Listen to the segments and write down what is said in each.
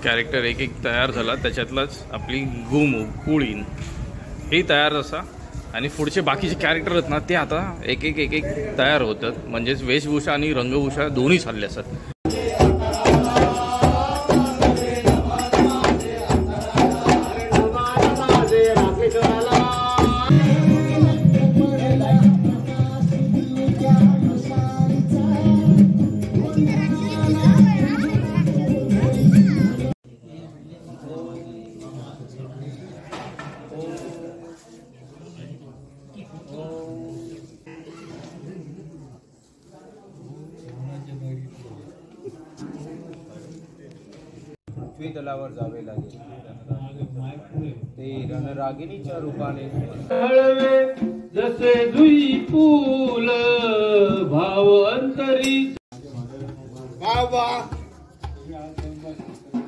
Character एक एक तयार झाला, त्याच्यातलाच आपली कुळीन हे तयार असा आणि पुढचे बाकीचे कॅरेक्टर आहेत ना ते आता एक एक तयार होतात, म्हणजेच वेशभूषा आणि रंगभूषा दोन्ही चालले असतात. पृथ्वी तलावर जावे लागेल, ते रणरागिणीच्या रूपाने जसे दुई फूल भाव अंतरी.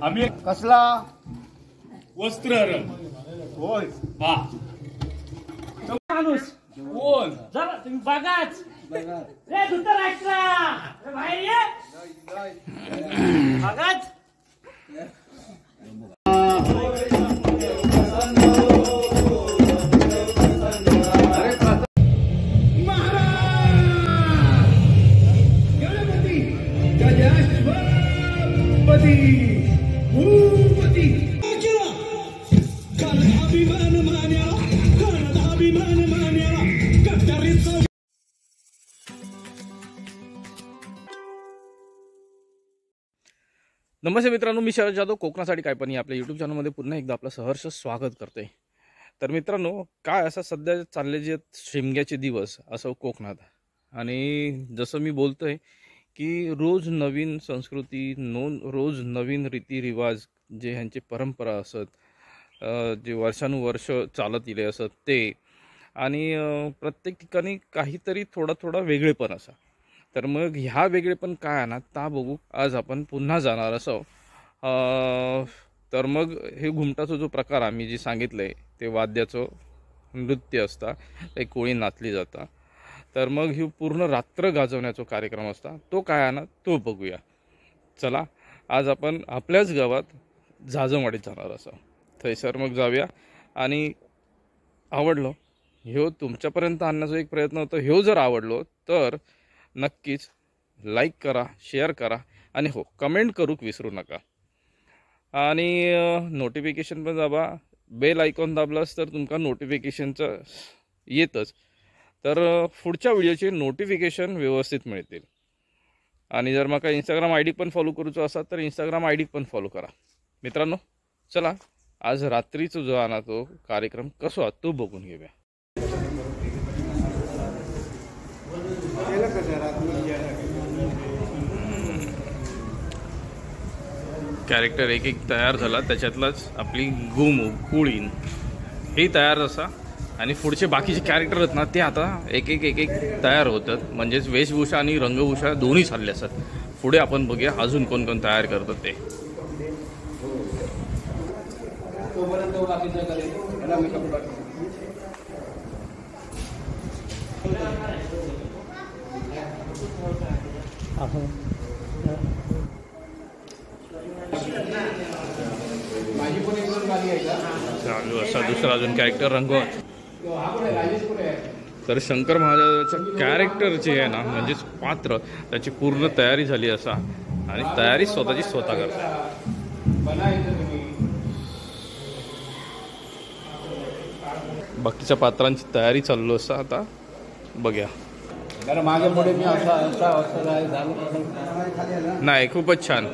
आम्ही कसला वस्त्र होय हा माणूस कोण जरा तुम्ही बघाच रे धृतराष्ट्रा बाहेर ये बघाच. नमस्ते मित्रांनो, मी शरद जाधव, कोकणासाठी काय पण आपल्या यूट्यूब चॅनलमध्ये पुन्हा एकदा आपलं सहर्ष स्वागत करते. तर मित्रांनो, काय असं सध्या चालले जे शिमग्याचे दिवस असं कोकणात, आणि जसं मी बोलतोय की रोज नवीन संस्कृती, रोज नवीन रीतिरिवाज, जे ह्यांची परंपरा असत, जे वर्षानुवर्ष चालत येले असत ते, आणि प्रत्येक ठिकाणी काहीतरी थोडा वेगळेपण असा. तर मग ह्या वेगळेपण काय आहे ना ता बघू आज आपण पुन्हा जाणार असो. तर मग हे घुमटाचा जो प्रकार आम्ही जे सांगितलंय ते वाद्याचं नृत्य असता, एक कोळी नाचली जाता. तर मग ही पूर्ण रात्र गाजवण्याचा कार्यक्रम असता, तो काय आहे ना तो बघूया. चला आज आपण आपल्याच गावात जाजमवाडीत जाणार असो, थैसर मग जाऊया. आणि आवडलो ह्यो तुमच्यापर्यंत आणण्याचा एक प्रयत्न होता. ह्यो जर आवडलो तर नक्कीच लाईक करा, शेअर करा, आणि हो कमेंट करूक विसरू नका. आणि नोटिफिकेशन पण दाबा, बेल आयकॉन दाबलास तर तुमका नोटिफिकेशनचं येतच, तर पुढच्या व्हिडिओचे नोटिफिकेशन व्यवस्थित मिळतील. आणि जर माका इंस्टाग्राम आय डी पण फॉलो करूचो असा तर इंस्टाग्राम आय डी पण फॉलो करा. मित्रांनो चला आज रात्रीचा जो आहे ना तो कार्यक्रम कसो आहे तो बघून घेऊया. कॅरेक्टर एक एक तयार झाला, त्याच्यातलाच आपली कुळीन हे तयार असा आणि पुढचे बाकीचे कॅरेक्टर आहेत ना ते आता एक एक तयार होतात, म्हणजेच वेशभूषा आणि रंगभूषा दोन्ही चालले असतात. पुढे आपण बघूया अजून कोण कोण तयार करतात ते. चालू असा दुसरा अजून कॅरेक्टर रंगवत. तर शंकर महाराजाचं कॅरेक्टर जे आहे ना म्हणजेच पात्र त्याची पूर्ण तयारी झाली असा, आणि तयारी स्वतः करतात. बाकीच्या पात्रांची तयारी चालू असा आता बघूया. मागे पुढे मी नाही खूपच छान.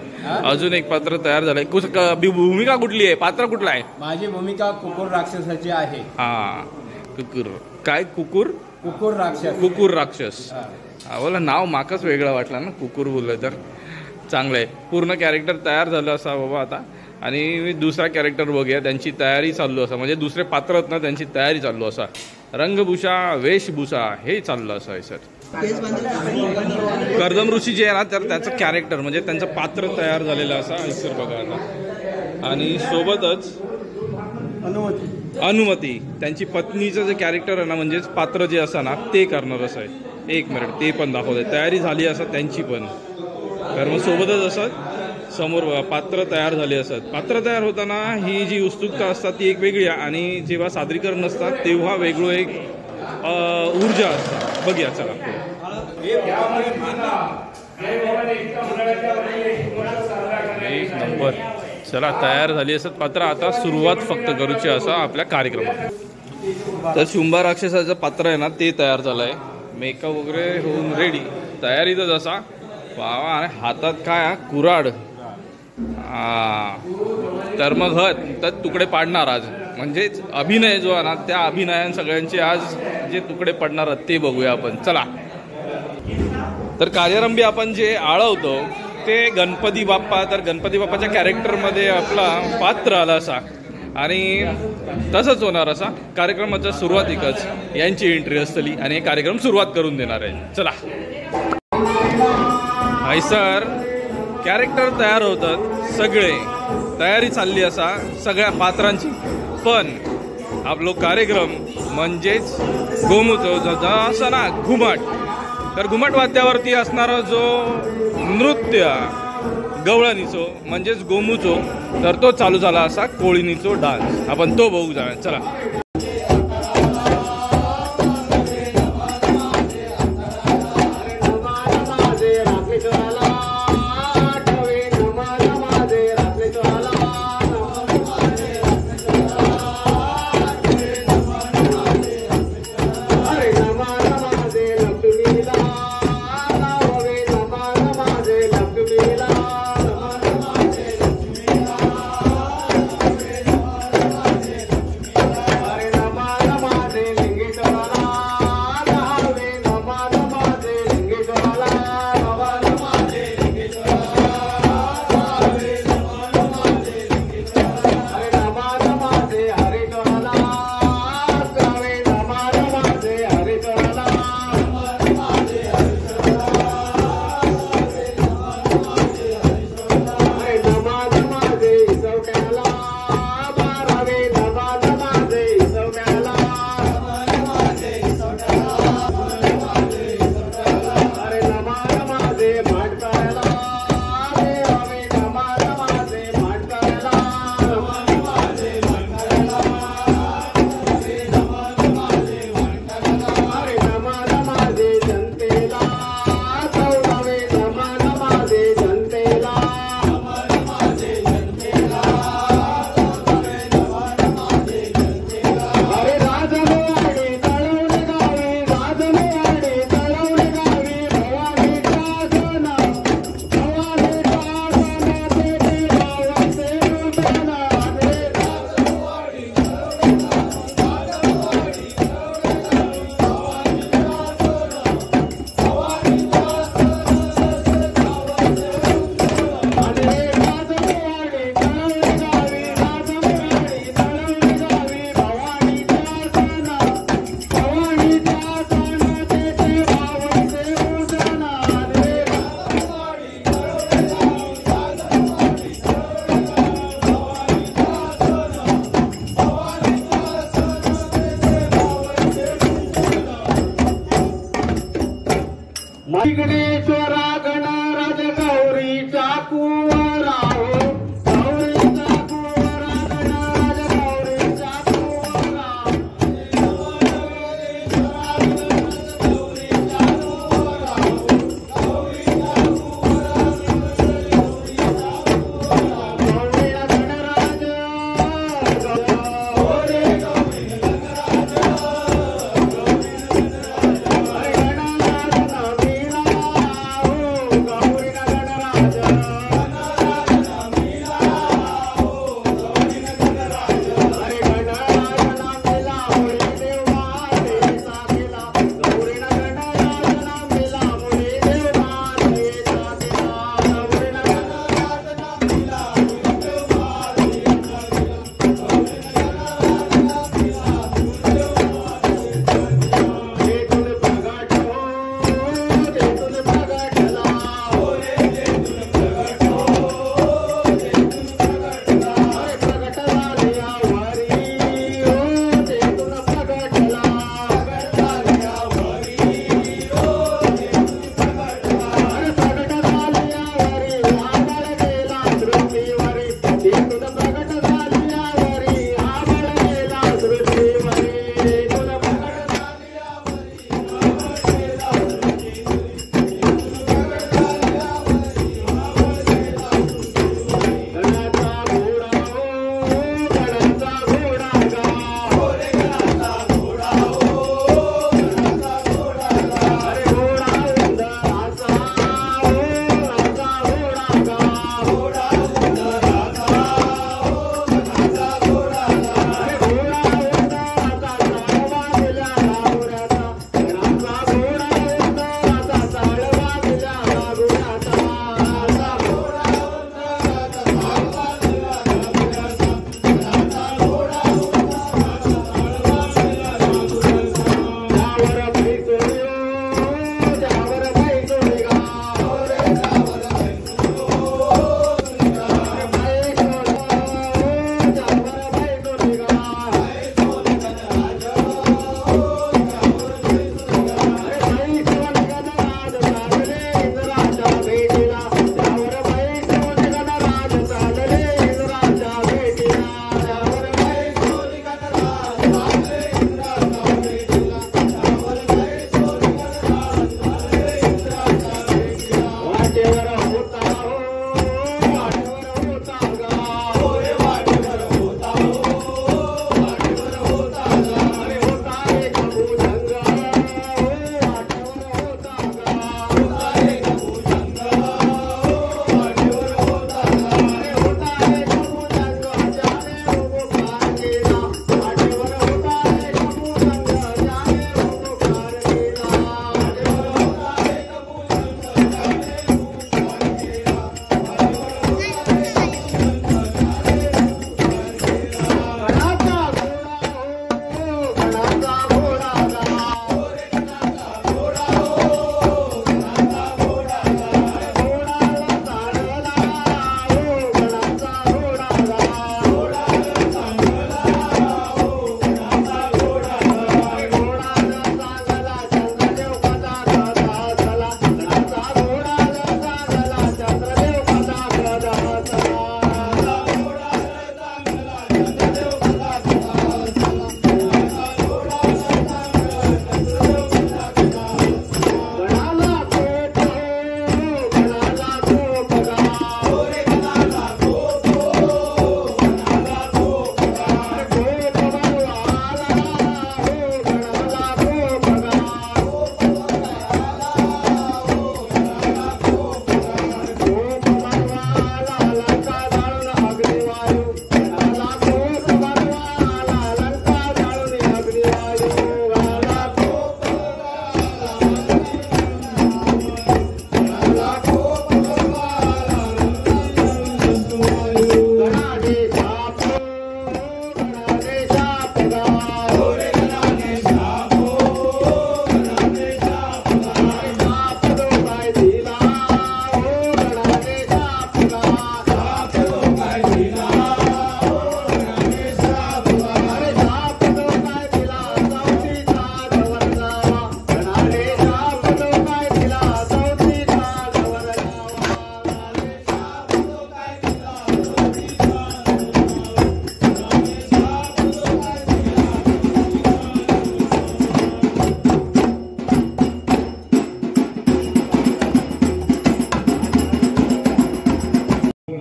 अजून एक पात्र तयार झालंय. भूमिका कुठली आहे, पात्र कुठला आहे? माझी भूमिका कुकुर राक्षसाची आहे. हा कुकुर काय कुकुर राक्षस. बोला नाव माकच वेगळं वाटलं ना, कुकुर बोललं तर चांगलं आहे. पूर्ण कॅरेक्टर तयार झालं असा बाबा आता, आणि दुसरा कॅरेक्टर बघूया त्यांची तयारी चालू असा, म्हणजे दुसरे पात्र आहेत ना त्यांची तयारी चालू असा, रंगभूषा वेशभूषा हे चाललं असं आहे. सर कर्दम ऋषी जे आहे ना तर त्याचं कॅरेक्टर म्हणजे त्यांचं पात्र तयार झालेलं असा सर बघा आता. आणि सोबतच अनुमती त्यांची पत्नीचं जे कॅरेक्टर आहे ना म्हणजेच पात्र जे असं ना ते करणार असं आहे. एक मिनिट ते पण दाखवते, तयारी झाली असं त्यांची पण. तर मग सोबतच असं समोर बघा पात्र तयार झाले असतात. पात्र तयार होताना ही जी उत्सुकता असतात ती एक वेगळी आहे आणि जेव्हा सादरीकरण असतात तेव्हा वेगळं एक ऊर्जा असतात. बघूया चला. एक नंबर. चला तयार झाली असत पात्र. आता सुरुवात फक्त करूची असा आपल्या कार्यक्रमात. तर शुंभा राक्षसाचं पात्र आहे ना ते तयार झालं आहे. मेकअप वगैरे होऊन रेडी. तयारीतच असा बाबा. आणि हातात काय कुऱ्हाड. तर मग तर तुकडे पाडणार आज. म्हणजेच अभिनय जो आहे ना त्या अभिनयान सगळ्यांचे आज जे तुकडे पडणार आहेत ते बघूया आपण. चला. तर कार्यारंभी आपण जे आळवतो ते गणपती बाप्पा. तर गणपती बाप्पाच्या कॅरेक्टरमध्ये आपला पात्र आला असा आणि तसंच होणार असा कार्यक्रमाच्या सुरुवातीकच यांची एंट्री असतली आणि हे कार्यक्रम सुरुवात करून देणार आहे. चला. सर कॅरेक्टर तयार होतात सगळे. तयारी चालली असा सगळ्या पात्रांची. पण आपलो कार्यक्रम म्हणजेच गोमूतो असा ना घुमट. तर घुमट वाद्यावरती असणारा जो नृत्य गवळणीचो म्हणजेच गोमूचो तर तो चालू झाला असा कोळीनीचो डान्स. आपण तो बघू जाऊया. चला.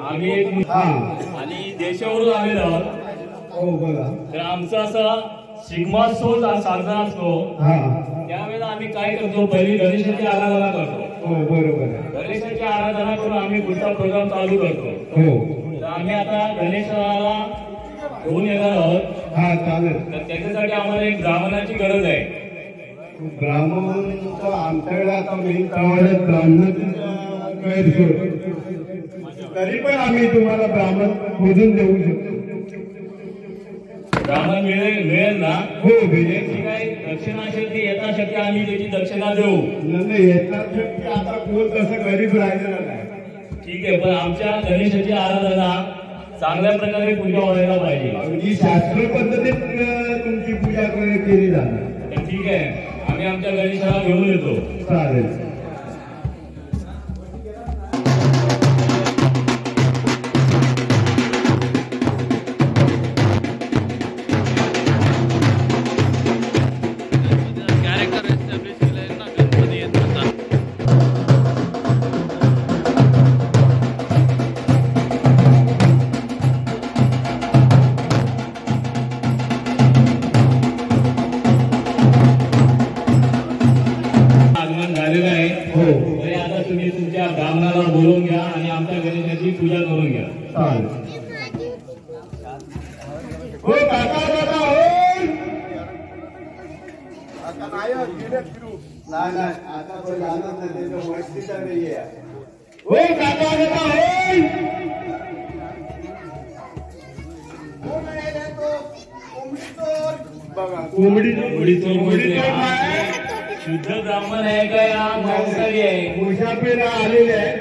आम्ही एक आणि देशावरून आलेलो आहोत. हो बोला. तर आमचा असा शिगमोत्सव साजरा असतो. त्यावेळेला आम्ही काय करतो, पहिली गणेशाची आराधना करतो. हो बरोबर. गणेशाची आराधना करून आम्ही पुढचा प्रोग्राम चालू करतो. हो. तर आम्ही आता गणेशाला घेऊन येणार आहोत. हा चालेल. तर त्याच्यासाठी आम्हाला एक ब्राह्मणाची गरज आहे. ब्राह्मण आमच्याकडे आता मेन प्रमाणात ब्राह्मणाची गैरसोय. तरी पण आम्ही तुम्हाला ब्राह्मण शोधून देऊ शकतो. ब्राह्मण मिळेल ना? हो भेटेल. जी काही दक्षिणा असेल ती यथाशक्ती आम्ही त्याची दक्षिणा देऊ. नाही येतात आता कोण तसं गरीब राहिलेला नाही. ठीक आहे, पण आमच्या गणेशाची आराधना चांगल्या प्रकारे पूजा व्हायला पाहिजे. अगदी शास्त्र पद्धतीत तुमची पूजा केली जाणार. तर ठीक आहे, आम्ही आमच्या गणेशाला घेऊन येतो. चालेल. ब्राह्मणाला बोलवून घ्या आणि आमच्या गणेशाची पूजा करून घ्या. हो काका काका हो. नाही नाही आता कोण जाणार नाही. त्याच्या वस्तीचा नाही आहे. हो काका काका हो. कोंबडी शुद्ध ब्राह्मण आहे का या मांसाहारी आहे? मुसाफिर आलेले आहे.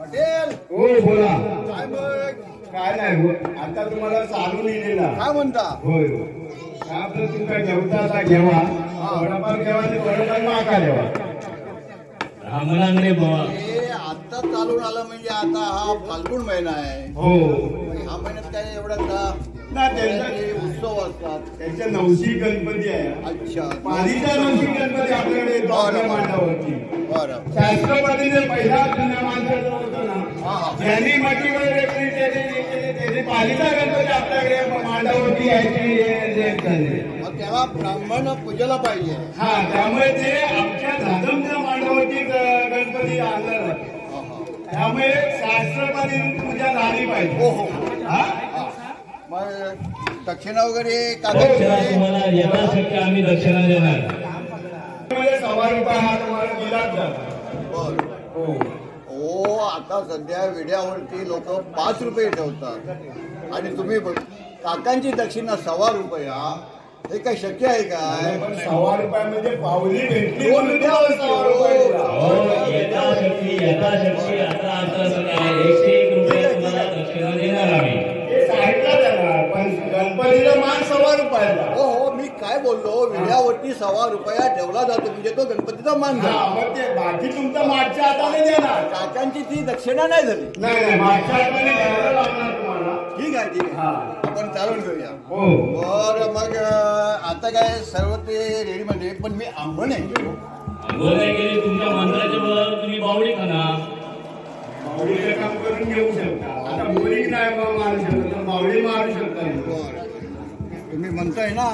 पटेल हो बोला. काय मग? काय नाही हो. आता तुम्हाला चालू लिहिलेला. काय म्हणता? होय हो. आपलं तुमचा जेवता घेवा. थोडाफार घेवा आणि थोडंफार माका द्यावा. ब्राह्मणांकडे हे आता चालून आलं म्हणजे आता हा फाल्गुन महिना आहे. हो. ह्या महिन्यात काय एवढा ना त्यांचा उत्सव असतात. त्यांच्या नवशी गणपती आहे. अच्छा. पालीचा नवशी गणपती आपल्याकडे येतो आपल्या मांडावरती. बरं. शास्त्र पद्धतीने पहिला जुन्या माणसाचा होता ना, ज्यांनी मातीवर रेखली त्याने पालीचा गणपती आपल्याकडे मांडावरती यायची. मग तेव्हा ब्राह्मण पूजेला पाहिजे. हा त्यामुळे ते आमच्या धादमच्या मांडावरती गणपती आणला जातो. त्यामुळे शास्त्रपदी पूजा झाली पाहिजे. हो हो. हा मग दक्षिणा वगैरे दक्षिणा तुम्हाला यथाशक्ती आम्ही दक्षिणा देणार. म्हणजे ₹1.25 हा तुम्हाला दिलाच जातो. बर. हो हो. आता सध्या विड्यावरती लोक ₹5 ठेवतात आणि तुम्ही काकांची दक्षिणा ₹1.25. हे काय शक्य आहे काय? पण ₹1.25 म्हणजे पावली भेटली दोन म्हणून द्यावं यथाशक्ती यथाशक्ती. आता असं काय ₹101 तुम्हाला दक्षिणा देणार आम्ही. हे साईडला जाणार पण गणपतीचा मान ₹1.25. हो हो. मी काय बोललो, विड्यावरती ₹1.25 ठेवला जातो म्हणजे तो गणपतीचा मान हा झाला. मग ते बाकी तुमचा मागच्या हाताने देणार. काकांची ती दक्षिणा नाही झाली. नाही मागच्या हाताने द्यायला लागणार तुम्हाला. ठीक आहे ठीक हा. आहे, आपण चालून घेऊया. हो बर. मग आता काय सर्व ते रेडी म्हणजे, पण मी आंबण आहे. आंघोळ नाही केली तुमच्या मंत्राच्या बरोबर तुम्ही बावडी खाना. मावळीचं काम करून घेऊ शकता. आता बोरिंग नाही मारू शकत तर मावळी मारू शकता. बर. तुम्ही म्हणताय ना,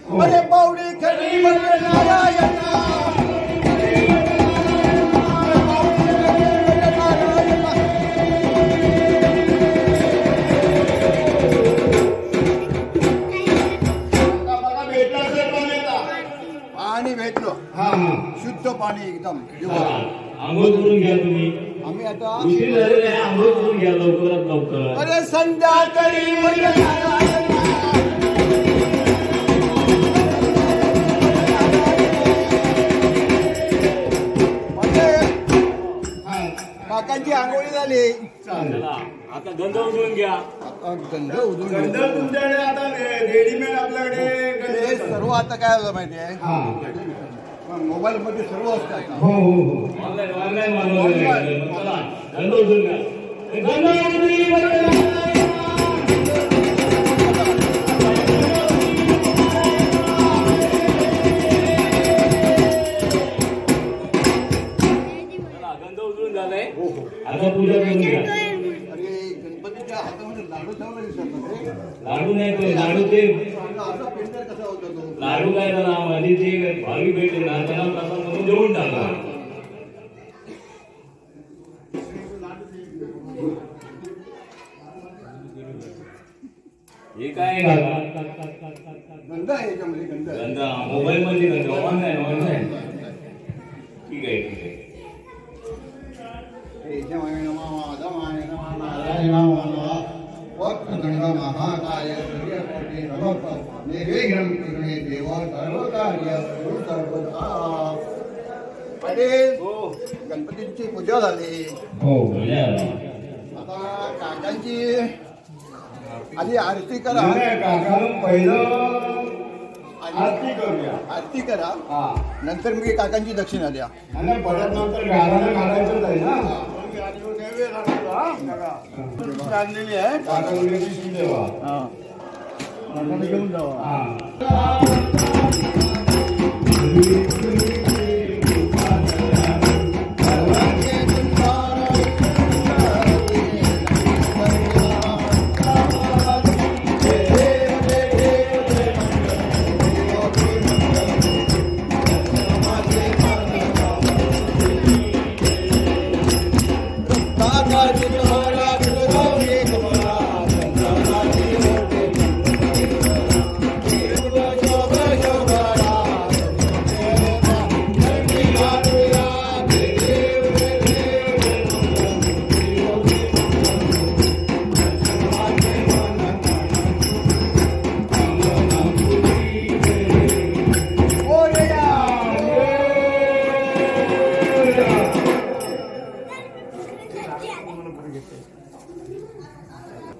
हो. अरे पावडी खरी म्हणजे नारायणा. पाणी भेटलो. हा शुद्ध पाणी एकदम. आंघोळ करून घ्या तुम्ही. आम्ही आता उशीर झालेला आहे, आंघोळ करून घ्या लवकरात लवकर. अरे संध्याकाळी म्हणजे काकांची आंघोळी झाली. चला आता गंध उडवून घ्या. गंध उधळून गंध तुमच्याकडे आता रेडीमेड आपल्याकडे हे गंध सर्व आता काय झालं माहिती आहे, हा मोबाईल मध्ये सर्व असतात. हो हो हो ऑनलाईन मागवलं. चला गंध उडवून घ्या. गंध उडवून गंध उडवून झालंय. हो हो. आता पूजा करून घ्या. अरे गणपतीच्या हातामध्ये लाडू ठेवला दिसत ना ते. लाडू नाही तो लाडू ते असा पेंटर कसा होता तो? लाडू काय झाला माझी जे भावी भेटले ना त्यांना प्रसाद म्हणून देऊन टाका. हे काय गंध आहे याच्यामध्ये गंध. गंधा मोबाईल मध्ये गंधा ऑनलाईन ऑनलाईन. ठीक आहे ठीक आहे. केशवाय नमः माधवाय नमः नारायणाय नमः वक्रतुंड महाकाय सूर्यकोटि नमः निर्विघ्नं कुरु मे देव सर्वकार्येषु सर्वदा. अरे गणपतीची पूजा झाली. हो पूजा. आता काकांची आधी आरती करा. काकानं पहिलं आरती करूया. आरती करा हा नंतर मी काकांची दक्षिणा द्या. आणि परत नंतर गावाला काढायचंच आहे ना. काढलेली आहे काकाला पिशवी देवा. घेऊन जावा.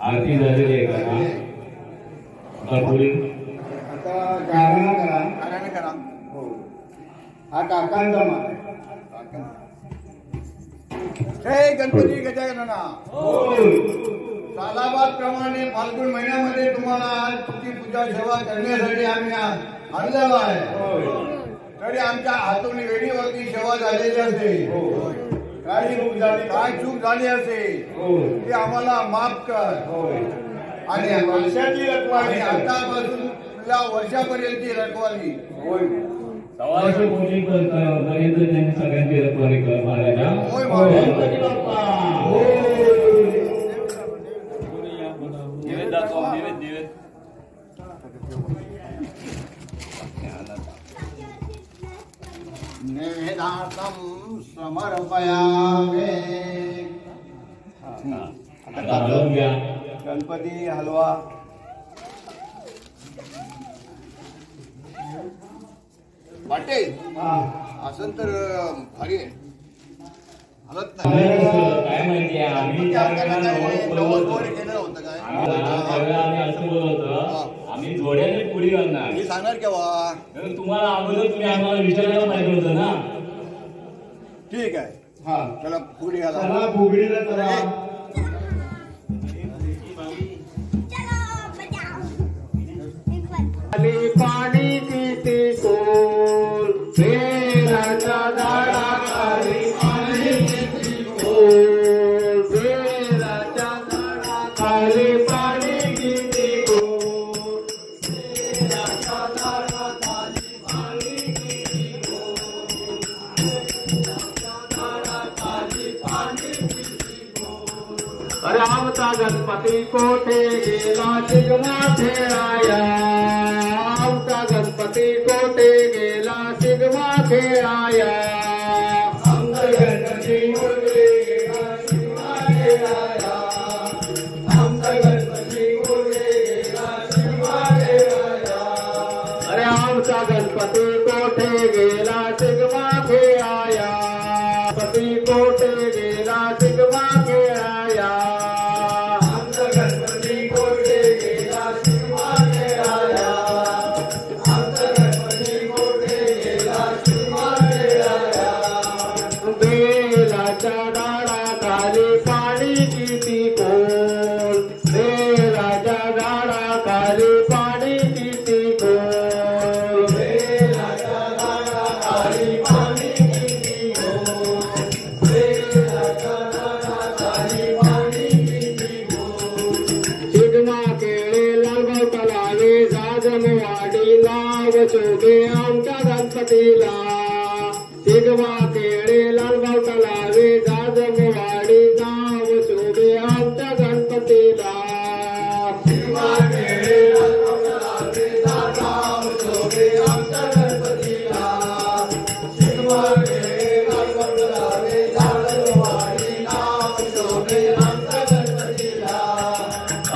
आरती झालेली आहे का? आता पुढे आता गाणं करा. गाणं करा. हो हा काकांचा मान आहे. हे गणपती गजानना सालाबाद प्रमाणे फाल्गुन महिन्यामध्ये तुम्हाला तुमची पूजा सेवा करण्यासाठी आम्ही आणलेलो आहे. तरी आमच्या हातून वेळीवरती सेवा झालेली असेल. काही चूक झाली काय चूक झाली असेल ती आम्हाला माफ कर. आणि वर्षाची रखवाली आणि आतापासून तुला वर्षापर्यंतची रखवाली. सव्वाशे कोटी पर्यंत त्यांनी सगळ्यांची रखवाली कर महाराजा. होय महाराज. गणपती बाप्पा. निवेद दाखव निवेद निवेद. निवेदार्थं समर्पयामि. आता हलवून घ्या. गणपती हलवा. पाटील हा असं तर भारी आहे. हलत नाही. काय माहिती आहे आम्ही त्या काकांना काय नवस केलं होतं काय? आम्ही असं बोलवतो आम्ही जोड्याने पुढे घालणार. मी सांगणार केव्हा? तुम्हाला अगोदर तुम्ही आम्हाला विचारायला पाहिजे होतं ना. ठीक आहे. हा चला फुगडी घाला. चला फुगडीला चला. पाणी किती खोल बेलाच्या झाडाखाली पाणी किती खोल बेलाच्या झाडाखाली पाणी किती खोल बेलाच्या झाडाखाली पाणी किती खोल बेलाच्या झाडाखाली पाणी किती खोल. अरे आमचा गणपती कोठे गेला शिगमा खेळाया. आमचा गणपती कोठे गेला शिगमा खेळाया. आमचा गणपती कोठे गेला शिगमा खेळाया. आमचा गणपती कोठे गेला शिगमा खेळाया. अरे आमचा गणपती कोठे गेला शिगमा खेळाया. गणपती कोठे गेला शिगमा खेळाया. आमचा गणपती कोठे गेला शिगमा खेळाया. आमचा गणपती कोठे गेला शिगमा खेळाया. बेलाच्या झाडाखाली पाणी किती खोल बेलाच्या झाडाखाली पाणी किती खोल बेलाच्या झाडाखाली पाणी किती खोल बेलाच्या गणपतीला सिगमा केळे लालगाव तलावे जाजमवाडी गाव शोभे आमच्या गणपतीला सिगमा केळे लालगाव तलावे जाजमगाव शोभे आमच्या गणपतीला सिगमा केळे लालगाव तलावे जाजमवाडी गाव शोभे आमच्या गणपतीला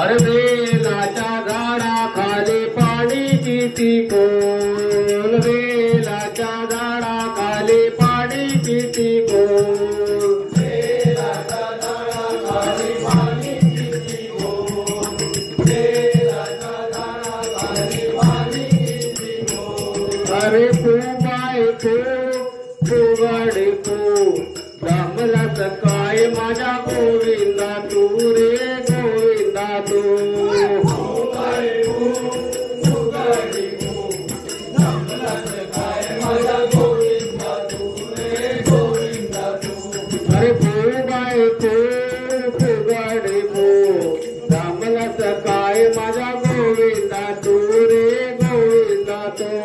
अरे बेलाच्या झाडाखाली पाणी किती खोल बेलाच्या झाडाखाली पाणी किती खोल बेलाच्या झाडाखाली पाणी किती खोल बेलाच्या झाडाखाली पाणी किती खोल अरे बाय फुगाडे फू जमला सकाळी माझ्या गोविंदा तू रे गोविंदा तू अरे फुगाडे फू जमला सकाळी माझ्या गोविंदा तू रे गोविंदा तू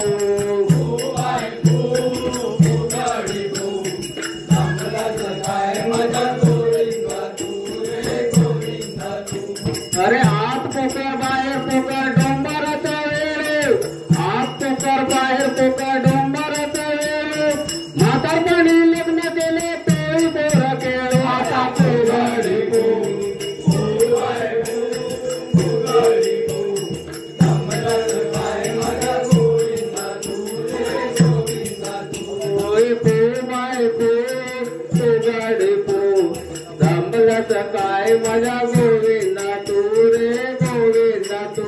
अरे आत पोकर बाहेर पोकर डोंबराचा वेळ आत पोकर बाहेर पोकर डोंबराचा वेळ म्हातारपणी लग्न केले तोही बोर केळ आता फुगाडी काय माझ्या गोविंदा तू रे गोविंदा तू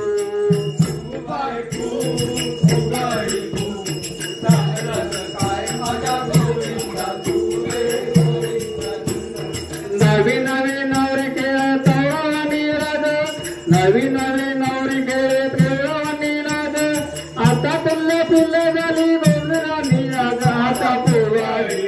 नवी नवी नवरी खेळत निराज नवी नवी नवरी खेळत निराज आता पुल्ले पुल्ले झाली गोंधळा निराज आता पोवाडी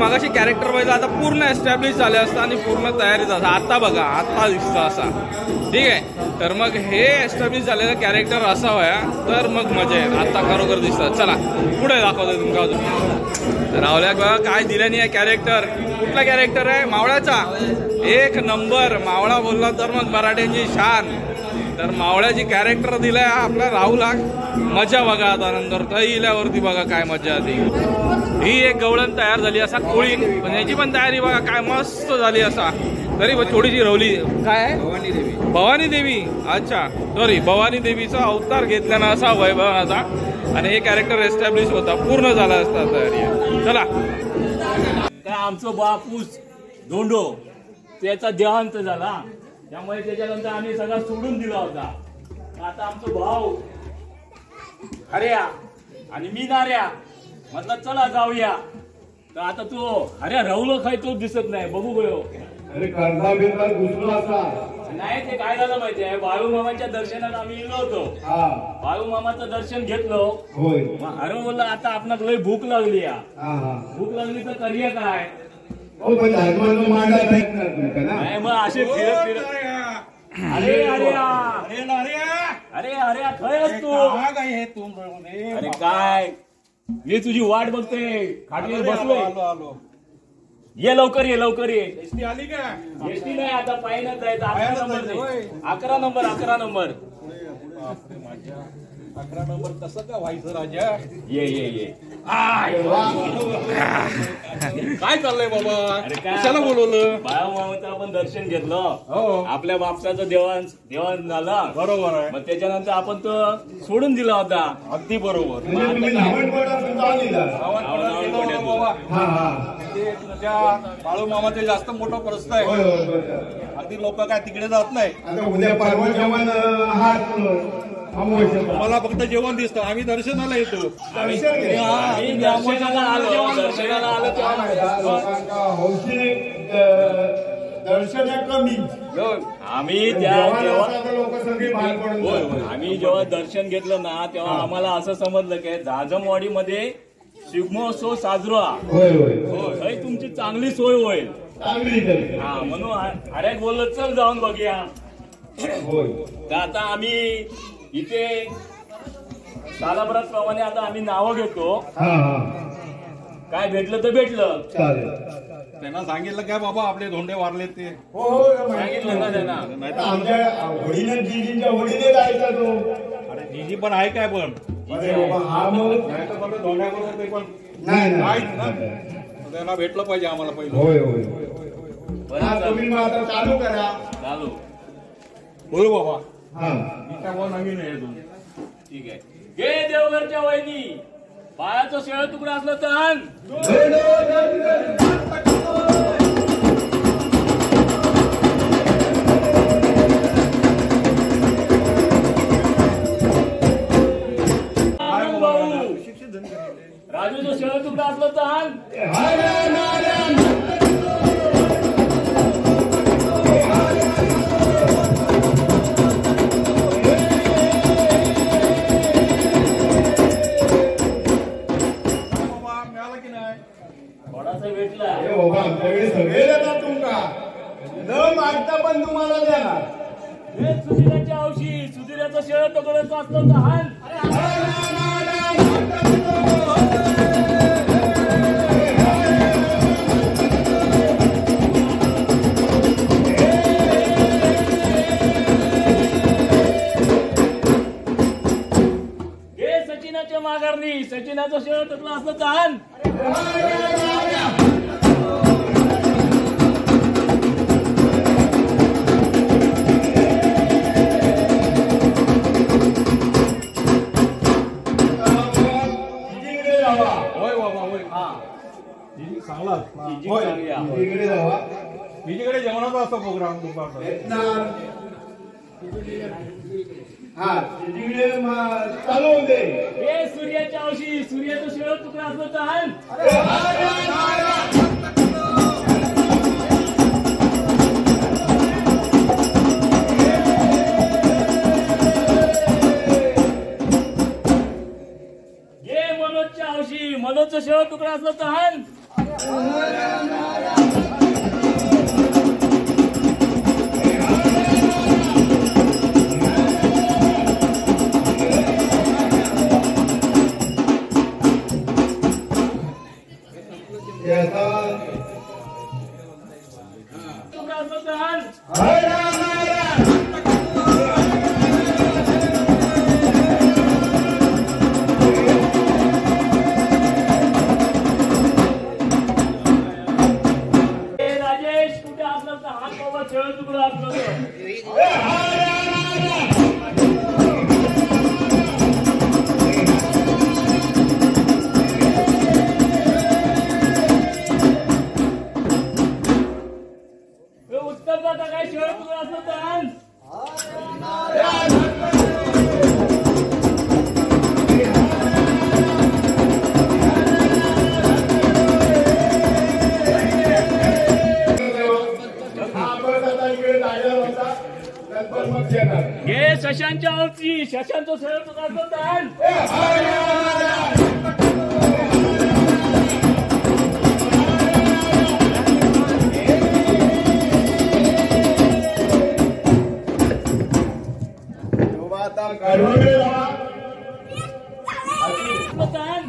मागाशी कॅरेक्टर वाईज आता पूर्ण एस्टॅब्लिश झाले असता आणि पूर्ण तयारीत असा आता बघा आता दिसतं असा ठीक आहे. तर मग हे एस्टॅब्लिश झालेलं कॅरेक्टर असावया तर मग मजा येईल. आता खरोखर दिसतात. चला पुढे दाखवतो तुमका अजून. रावल्याक बघा काय दिलं नाही आहे कॅरेक्टर. कुठला कॅरेक्टर आहे? मावळ्याचा. एक नंबर मावळा बोलला तर मग मराठ्यांची शान. तर मावळ्याची कॅरेक्टर दिलाय आपल्या राहुला. मजा बघा आता नंतर इल्यावरती बघा काय मजा आली. ही एक गवळण तयार झाली असा कोळी पण याची पण तयारी बघा काय मस्त झाली असा. तरी थोडीशी रवली काय आहे भवानी देवी. अच्छा सॉरी भवानी देवीचा अवतार घेतल्यानं असा वैभवाचा आणि हे कॅरेक्टर एस्टॅब्लिश होता पूर्ण झाला असता तयारी. चला काय आमचं बापूस धोंडो त्याचा देहांत झाला त्यामुळे त्याच्यानंतर आम्ही सगळा सोडून दिला होता. आता आमचं भाऊ हर्या आणि मी नार्या म्हटलं चला जाऊया. तर आता तो अरे राहुल खाय तो दिसत नाही बघू गयो. अरे कर्जा बिर्जा घुसला असा नाही ते काय झालं माहितीये बाळूमामाच्या दर्शनात आम्ही गेलो होतो. बाळूमामाचं दर्शन घेतलो. होय अरे बोलला आता आपणाक लय भूक लागली या. भूक लागली तर करूया काय. हो पण धर्मानं मांडा नाही मग असे फिरत फिरत अरे अरे अरे अरे खय असतो अरे काय मी तुझी वाट बघते खाटलीवर बसलोय. ये लवकर ये लवकर ये. एसटी आली का? एसटी नाही आता पायीनच जायचं. 11 नंबर 11 नंबर कसं का व्हायचं राजा. ये ये ये काय चाललंय बाबा. अरे काय कशाला बोलवलं. बाळूमामाचं आपण दर्शन घेतलं. आपल्या बापसाचं देवाण झालं बरोबर आहे. मग त्याच्यानंतर आपण तो सोडून दिला होता. अगदी बरोबर. बाळूमामाचे जास्त मोठा प्रश्न आहे. अगदी लोक काय तिकडे जात नाही. उद्या परवा जेवण मला फक्त जेवण दिसतं. आम्ही दर्शनाला येतो. दर्शनाला आलो दर्शन कमी आम्ही जेव्हा दर्शन घेतलं ना तेव्हा आम्हाला असं समजलं की जाजमवाडी मध्ये शिवमहोत्सव साजरा होय होय थंय तुमची चांगली सोय होईल. चांगली झाली. हा म्हणून अरे बोललो चल जाऊन बघूया. होय तर आता आम्ही इथे सालाभराप्रमाणे आता आम्ही नावं घेतो. हा हा काय भेटलं तर भेटलं. चालेल. त्यांना सांगितलं काय बाबा आपले धोंडे वारले ते हो हो सांगितलं ना त्यांना. आमच्या वडील जीजींच्या वडील जायचा तो. अरे जीजी पण आहे काय पण अरे बाबा, हा मग नाही तर मला धोंड्याबरोबर ते पण नाही आहेत ना. नाही. त्यांना भेटलं पाहिजे आम्हाला पहिलं. होय होय बरं हा, चालेल. तुम्ही मग आता चालू करा. चालू. बोलू बाबा हा मी काय बुवा नवीन आहे अजून. ठीक आहे. घे देवघरच्या वहिनी पायाचं शेळ तुकडा असलं तर आण. भाऊ राजूचं शेळ तुकडा असलं तर आण. बाबा मिळालं की नाही. थोडासा भेटला. हे बाबा आमच्याकडे सगळे देतात तुमका न मागता पण तुम्हाला देणार. हे सुधीराच्या औशी सुधीराचं शेळ तुकड्याचं असलं तर आण. घे सचिनाच्या माघारणी सचिनाचं शेळ तुकडा असलं तर आण. इकडे जावा. होय बाबा होय हा जीजी चांगला जी होय चांगली आहे. इकडे जावा. जीजीकडे जेवणाचा असतो प्रोग्राम दुपारचा. भेटणार. हा इकडे चालू होऊन दे. हे सूर्याच्या औशी सूर्याचं शेळ तुकडा असलं तर आण. घे मनोजच्या औशी मनोजचं शेळ तुकडा असलं तर आण. याचा तुकडा असलं तर आण. हे राजेश कुठे असलं तर हात बाबा शेळ तुकडा असलं तर. हे उत्तर दादा काय शेळ तुकडा असलं तर आण. आपण आता इकडे जायला होता नंतर मग देणार. घे शशांच्या औची शशांचं शेळ तुकडा असलं तर आण. बाबा आता गडबडले जावा. असलं तर आण.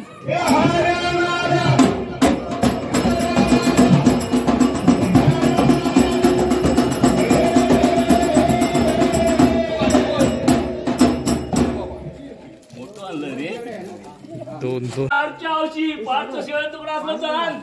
मोठं आणलं रे. दोन दोन पारच्या औशी पारचं शेळ तुकडा असलं तर आण.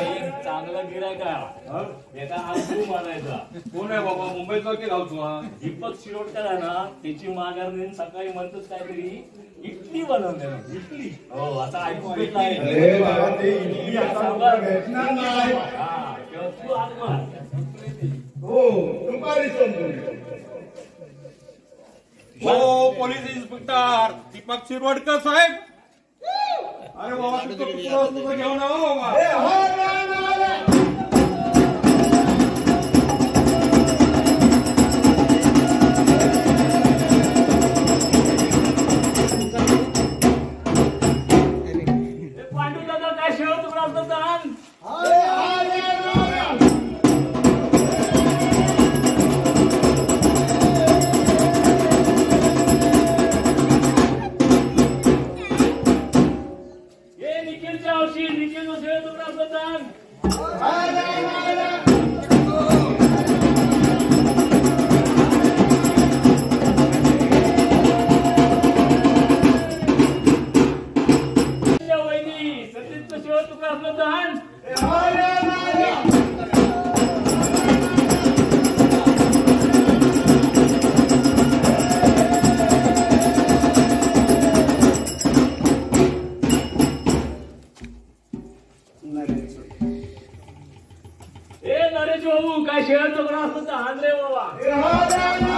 एक चांगला गिरायक आहे. एका आजू मानायचा कोण आहे बाबा मुंबईचा की गावचा. दीपक शिरोडकर आहे ना त्याची माघारणी सकाळी म्हणतच काहीतरी इडली बनवते. इडली हो आता ऐकून भेटला आहे. अरे बाबा ते इडली आता मला भेटणार नाही. हा तेव्हा तू आग मार. हो दुपारी समजून. हो पोलीस इन्स्पेक्टर दीपक शिरवडकर साहेब अरे बाबा तुझं घेऊन बाबा पांडू दादा काय शेव तुकडा असतो दान हे निखिलच्या औषधी निखिल शेव तुकडा असतो दान वहिनी सतीशचं शेव तुकडा असतो दान ए नरेश बाबू काय शेव तुकडा असतो दान रे बाबा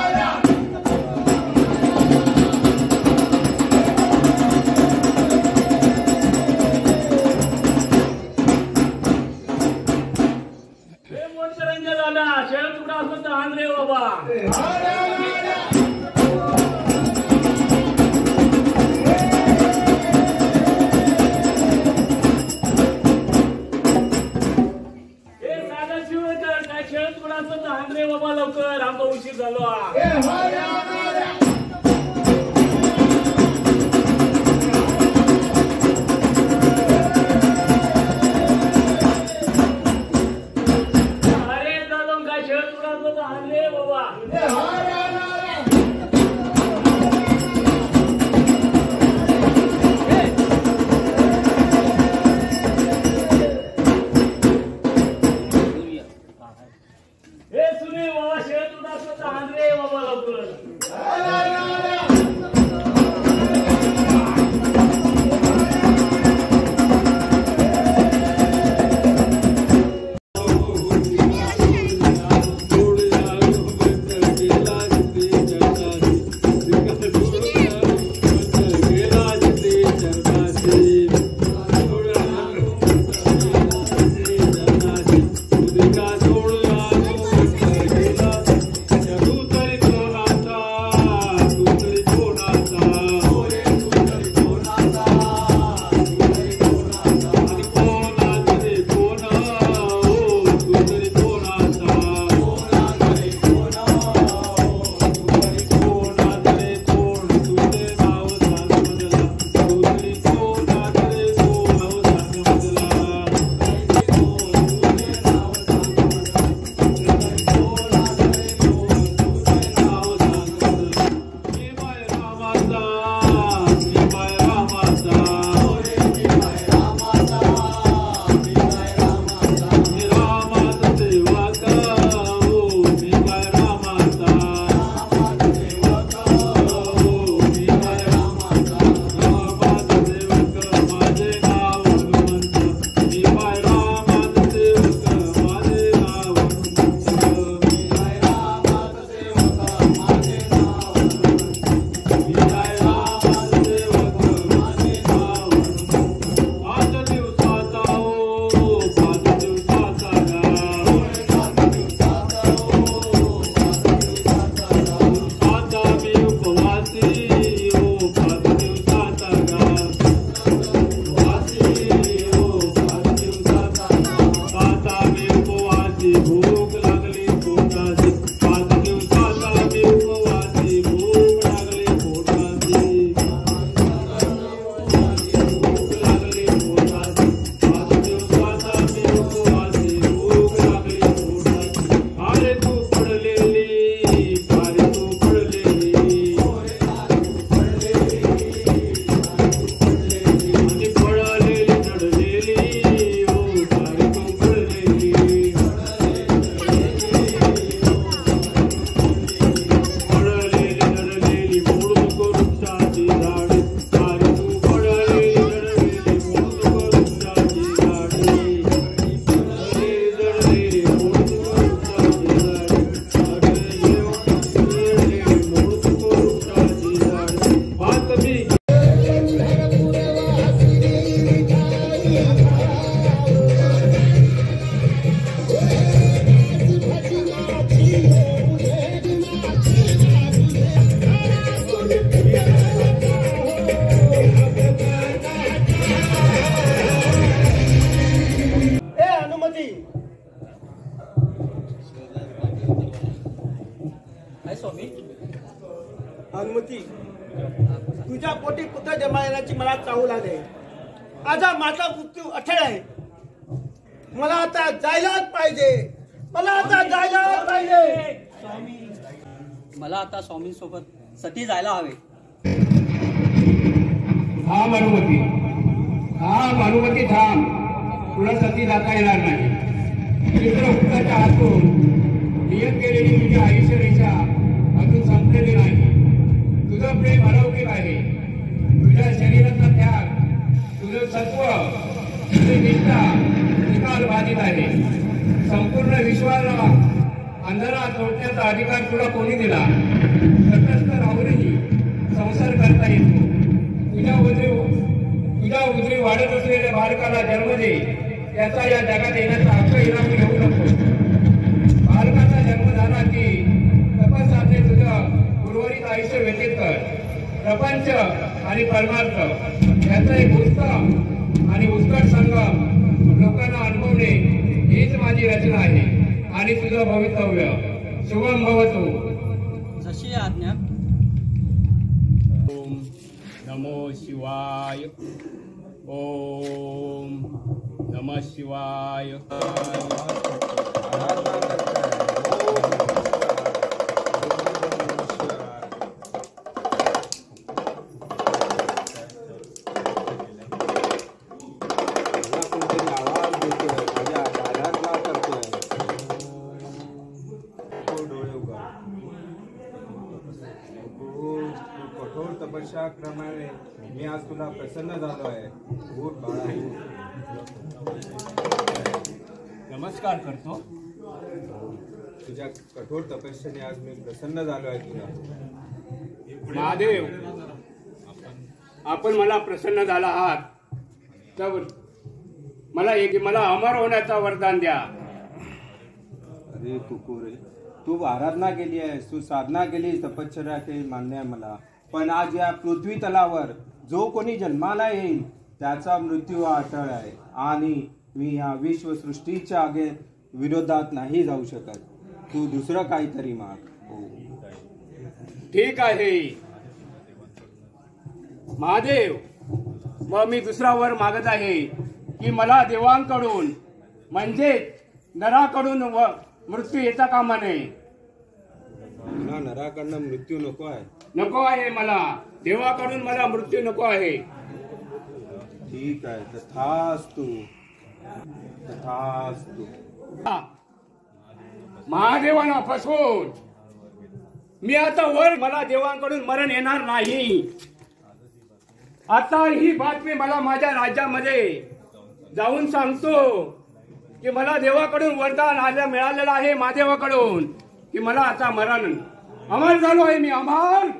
हे मोठरंजन दादा शेव तुकडा असतो दान रे बाबा हे साधा शिवकर काय शेव तुकडा असतो दान रे बाबा लवकर आमचा उशीर झालो हा. अरे दादा काय शेव तुकडा असतो दान रे बाबा हे सुनील बाबा शेव तुकडा असतो दान रे बाबा लवकर Thank you. अनुमती तुझ्या पोटी पुत्र जन्मायची मला चाहूल आले. माझा माझा मृत्यू अठळ आहे. मला आता जायलाच पाहिजे. मला आता स्वामींसोबत सती जायला हवे. हा मानुमती थांब. तुला सती जाता येणार नाही. चित्रगुप्ताच्या हातून नियत केलेली तुझी आयुष्य रेषा अजून संपलेली नाही. तुझं प्रेम अलौकिक आहे. तुझ्या शरीराचा त्याग, तुझं सत्व, तुझी निष्ठा निकाल बाधित आहे. संपूर्ण विश्वाला अंधारात जोडण्याचा अधिकार तुला कोणी दिला? तटस्थ राहूनही संसार करता येतो. तुझ्या उजवी वाढत असलेल्या बालकाला जन्म दे. त्याचा या जगात येण्याचा हक्क इनामी घेऊ नको. बालकाचा जन्म झाला की तपस्याने तुझं उर्वरित आयुष्य व्यतीत कर. प्रपंच आणि परमार्थ याचा एक उत्तम आणि उत्कट संगम लोकांना अनुभवणे हीच माझी रचना आहे आणि तुझं भवितव्य. शुभम भवतु. जशी आज्ञा. ओम नमो शिवाय. ओम नमः शिवाय. कठोर तपस्याक्रमाने मी आज तुला प्रसन्न झालो आहे. उठ बाळा. नमस्कार करतो. तुझ्या कठोर तपस्याने आज मी प्रसन्न झालो आहे तुला. महादेव, आपण मला प्रसन्न झाला आहात तर मला अमर होण्याचा वरदान द्या. अरे कुकुरे, तू आराधना केली आहेस, तू साधना केली, तपश्चर्या केली, मान्य आहे मला. पण आज या पृथ्वी तलावर जो कोणी जन्माला येईल त्याचा मृत्यू हा अटळ आहे आणि मी या विश्वसृष्टीच्या विरोधात नाही जाऊ शकत. तू दुसरं काहीतरी माग. ठीक आहे महादेव, मग मी दुसरा वर मागत आहे की मला देवांकडून म्हणजे नराकडून मृत्यू येता कामा नये. तुला नराकडनं मृत्यू नको आहे? नको आहे मला. देवाकडून मला मृत्यू नको आहे. ठीक आहे. तथास्तु. महादेवांना फसवून मी आता वर मला देवांकडून मरण येणार नाही. आता ही बातमी मला माझ्या राज्यामध्ये जाऊन सांगतो की मला देवाकडून वरदान मिळालेलं आहे महादेवाकडून की मला आता मरण अमर झालो आहे. मी अमर.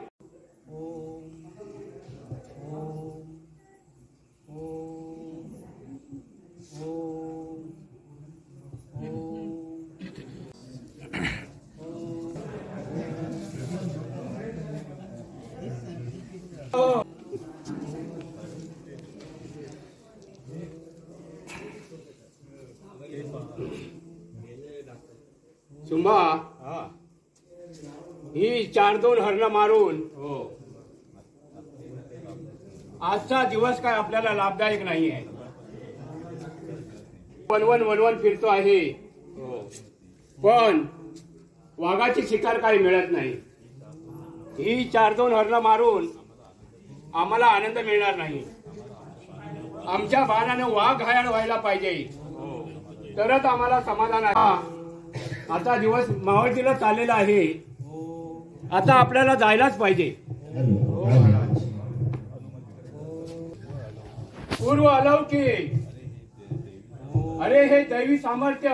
शुंभा, ही 4-2 हरण मारून आजचा दिवस काय आपल्याला लाभदायक नाही आहे. वनवन फिरतो आहे पण वाघाची शिकार काही मिळत नाही. ही 4-2 हरण मारून आम्हाला आनंद मिळणार नाही. आमच्या बाणाने वाघ घायल व्हायला पाहिजे तरच आम्हाला समाधान आहे. आता दिवस मावळतीला चाललेला आहे. आता आपल्याला जायलाच पाहिजे. पूर्व अलौकिक, अरे हे दैवी सामर्थ्य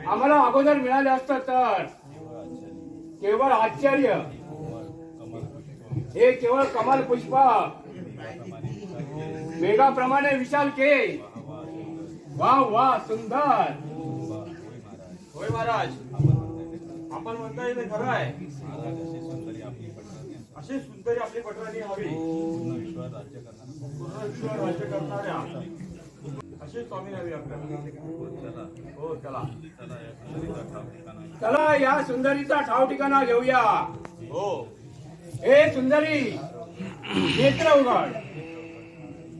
आम्हाला अगोदर मिळाले असतं तर केवळ आश्चर्य. हे केवळ कमाल पुष्पा, मेघाप्रमाणे विशाल के. वा वा सुंदर. होय महाराज, आपण म्हणता येते खरं आहे. अशी सुंदरी आपली पटराणी हवी. पूर्ण विश्व राज्य करणाऱ्या चला या सुंदरीचा ठाव ठिकाणा घेऊया. हे सुंदरी, नेत्र उघड,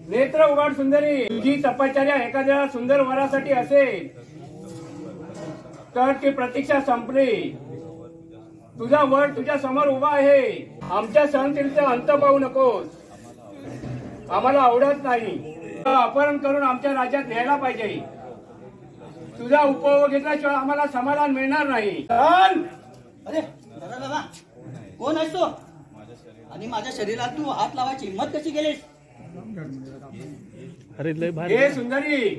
नेत्र उघड सुंदरी. तुझी तपश्चर्या एखाद्या सुंदर वरासाठी असेल तर ती प्रतीक्षा संपली. तुझा वर तुझ्या समोर उभा आहे. आमच्या सहनशीलतेचा अंत पाहू नकोस. आम्हाला आवडत नाही. अपहरण करून आमच्या राज्यात न्यायला पाहिजे. तुझा उपभोग घेतल्याशिवाय आम्हाला समाधान मिळणार नाही. अरे दादा दादा, कोण आहेस तू? आणि माझ्या शरीरात तू हात लावायची हिंमत कशी केलीस? अरे लय भारी. हे सुंदरी,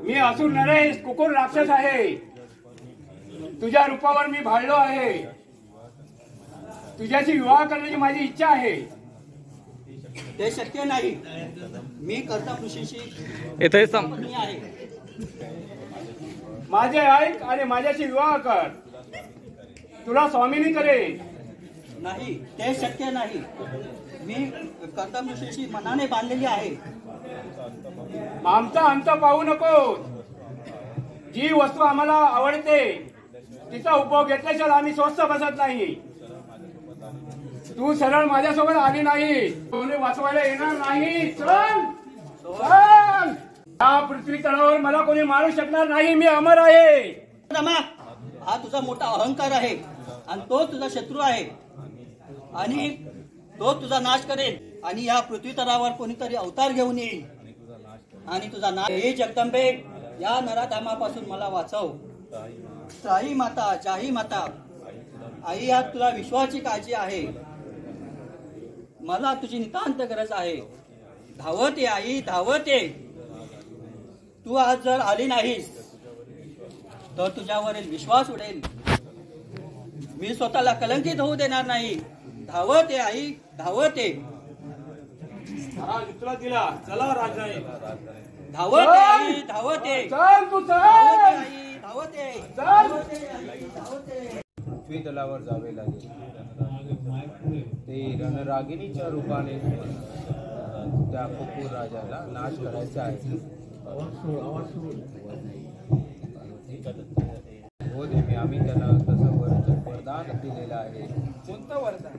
मी असुर नरेश, कुकुर राक्षस आहे. तुझ्या रूपावर मी भाळलो आहे. तुझ्याशी विवाह करण्याची माझी इच्छा आहे. ते शक्य नाही. मी कर्ता ऋषीशी इथे पत्नी आहे. माझे ऐक आणि माझ्याशी विवाह कर. तुला स्वामिनी करे. नाही, ते शक्य नाही. मी कर्ता ऋषीशी मनाने बांधलेली आहे. आमचा अंत पाहू नको. जी वस्तू आम्हाला आवडते तिचा उपभोग घेतल्याशिवाय आम्ही स्वस्थ बसत नाही. तू सरळ माझ्यासोबत आली नाही. कोणी वाचवायला येणार नाही. चल चल. या पृथ्वी तळावर मला कोणी मारू शकणार नाही. मी अमर आहे. रमा, हा तुझा मोठा अहंकार आहे आणि तो तुझा शत्रू आहे आणि तो तुझा नाश करेल. आणि या पृथ्वी तलावर कोणीतरी अवतार घेऊन येईल आणि तुझा नाश. हे जगदंबे, या नराधामापासून मला वाचव. त्राही माता, जाही माता, आई, यात तुला विश्वाची काळजी आहे. मला तुझी नितांत गरज आहे. धावत ये आई, धावत ये. तू आज जर आली नाहीस तर तुझ्यावरील विश्वास उडेल. मी स्वतःला कलंकित होऊ देणार नाही. धावत ये आई, धावत ये. तुला दिला. चला राजा. धावत ये आई, धावत ये. चल तू चल. आई, धावत ये. चल. धावत ये आई, धावत ये. पृथ्वी तलावर जावे लागेल. ते रणरागिणीच्या रूपाने त्या कुकुर राजाला नाश करायचा आहे. हो देवी, आम्ही त्याला तसं वरदान दिलेलं आहे. कोणतं वरदान?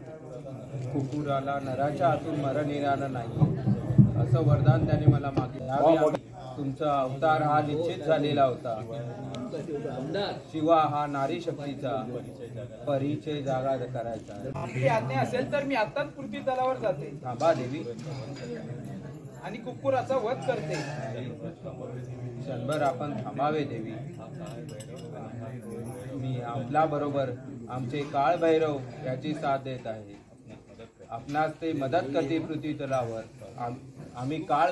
कुकुराला नराच्या हातून मरण येणार नाही असं वरदान त्याने मला मागितलं. तुमचा अवतार हा निश्चित झालेला होता. शिवा हा नारी शक्तीचा परिचय जागा करायचा. आपली आज्ञा असेल तर मी आताच पृथ्वी तलावर जाते थांबा देवी आणि कुकुराचा वध करते. क्षणभर आपण थांबावे देवी. मी आपल्या बरोबर आमचे काळ भैरव याची साथ देत आहे. आपणास ते मदत करते पृथ्वी तलावर. आम्ही काळ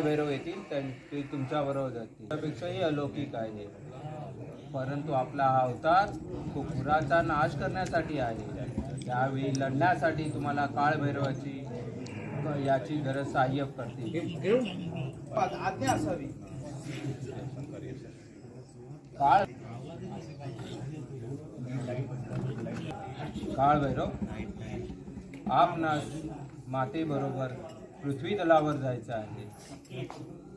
भैरव येतील ते तुमच्या बरोबर जातील. त्यापेक्षाही अलौकिक आहे. परंतु आपला हा अवतार कुकुराचा नाश करण्यासाठी आहे. त्यावेळी लढण्यासाठी तुम्हाला काळ भैरवाची याची गरज सहाय्य करते. आज्ञा असावी. काळ भैरव, आपणास माते बरोबर पृथ्वी तलावर जायचं आहे.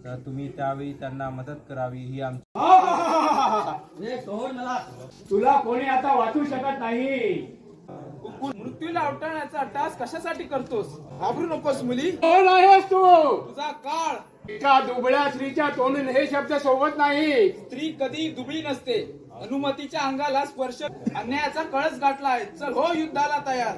तर तुम्ही त्यावेळी त्यांना मदत करावी ही आमची. सोड मला. तुला कोणी आता वाचू शकत नाही. मृत्यूला अवटाळण्याचा टास कशासाठी करतोस? घाबरू नकोस मुली. कोण आहेस तू? तुझा काळ. एका दुबळ्या स्त्रीच्या तोंडून हे शब्द सोबत नाही. स्त्री कधी दुबळी नसते. अनुमतीच्या अंगाला स्पर्श अन्यायाचा कळस गाठला आहे. चल हो युद्धाला तयार.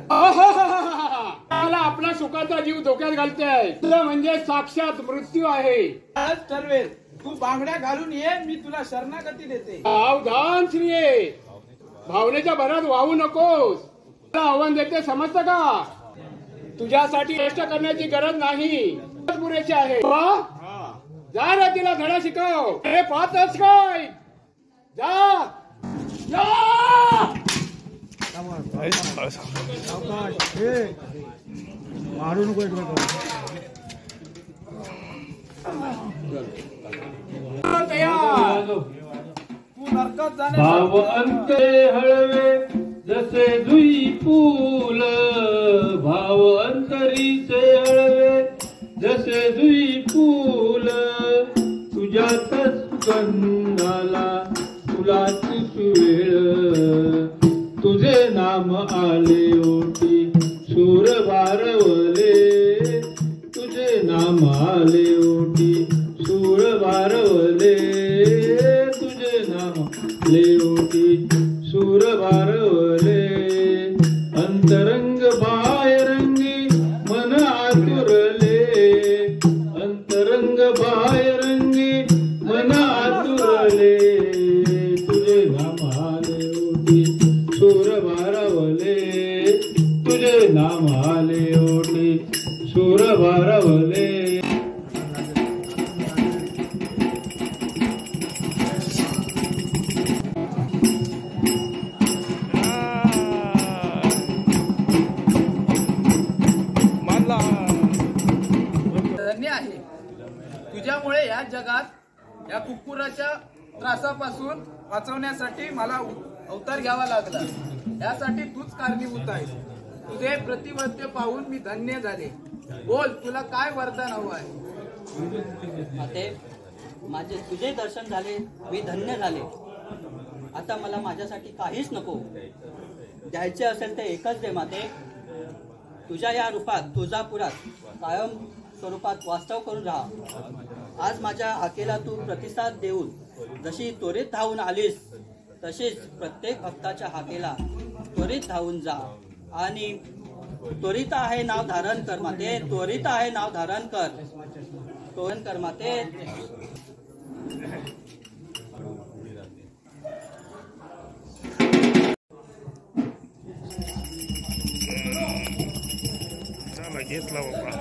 मला आपला सुखाचा जीव धोक्यात घालतेय. तुला म्हणजे साक्षात मृत्यू आहे. काळच ठरवेल. तू बांगड्या घालून ये, मी तुला शरणागती देते. सावधान स्त्रिये, भावनेच्या भरात वाहू नकोस. तुला आव्हान देते, समजतं का? तुझ्यासाठी कष्ट करण्याची गरज नाही, पुरेशी आहे. जा रे, तिला धडा शिकव. हे पाहतच काय? जा जा. मारू नको एकदा. तू नरकात जाण्यासाठी भाव अंतरे हळवे जसे जुई फूल. भाव अंतरीचे हळवे जसे जुई फूल. नाम आले ओटी सूर भारवले तुझे नाम आले ओटी सूर भारवले तुझे नाम आले ओटी सूर भारवले अंतरंग बाहेरंगी मन आतुरले अंतरंग बाहेरंगी मन आतुरले तुझे नाम आले ओटी सूर भारवले तुझे नाम आले ओटी सूर भारवले धन्य आहे तुझ्यामुळे या जगात या कुक्कुराच्या त्रासापासून वाचवण्यासाठी मला अवतार घ्यावा लागला. यासाठी तूच कारणीभूत आहेस. तुझे प्रतिवद्य पाहून मी धन्य झाले. बोल तुला काय वरदान हवं आहे? माते माझे तुझे दर्शन झाले मी धन्य झाले. आता मला माझ्यासाठी काहीच नको. द्यायचे असेल ते एकच दे माते. तुझ्या या रूपात तुळजापुरात कायम स्वरूपात वास्तव करून राहा. आज माझ्या हाकेला तू प्रतिसाद देऊन जशी त्वरित धावून आलीस तशीच प्रत्येक भक्ताच्या हाकेला त्वरित धावून जा आणि त्वरित आहे नाव धारण कर माते. त्वरित आहे नाव धारण कर माते. घेतला बाबा.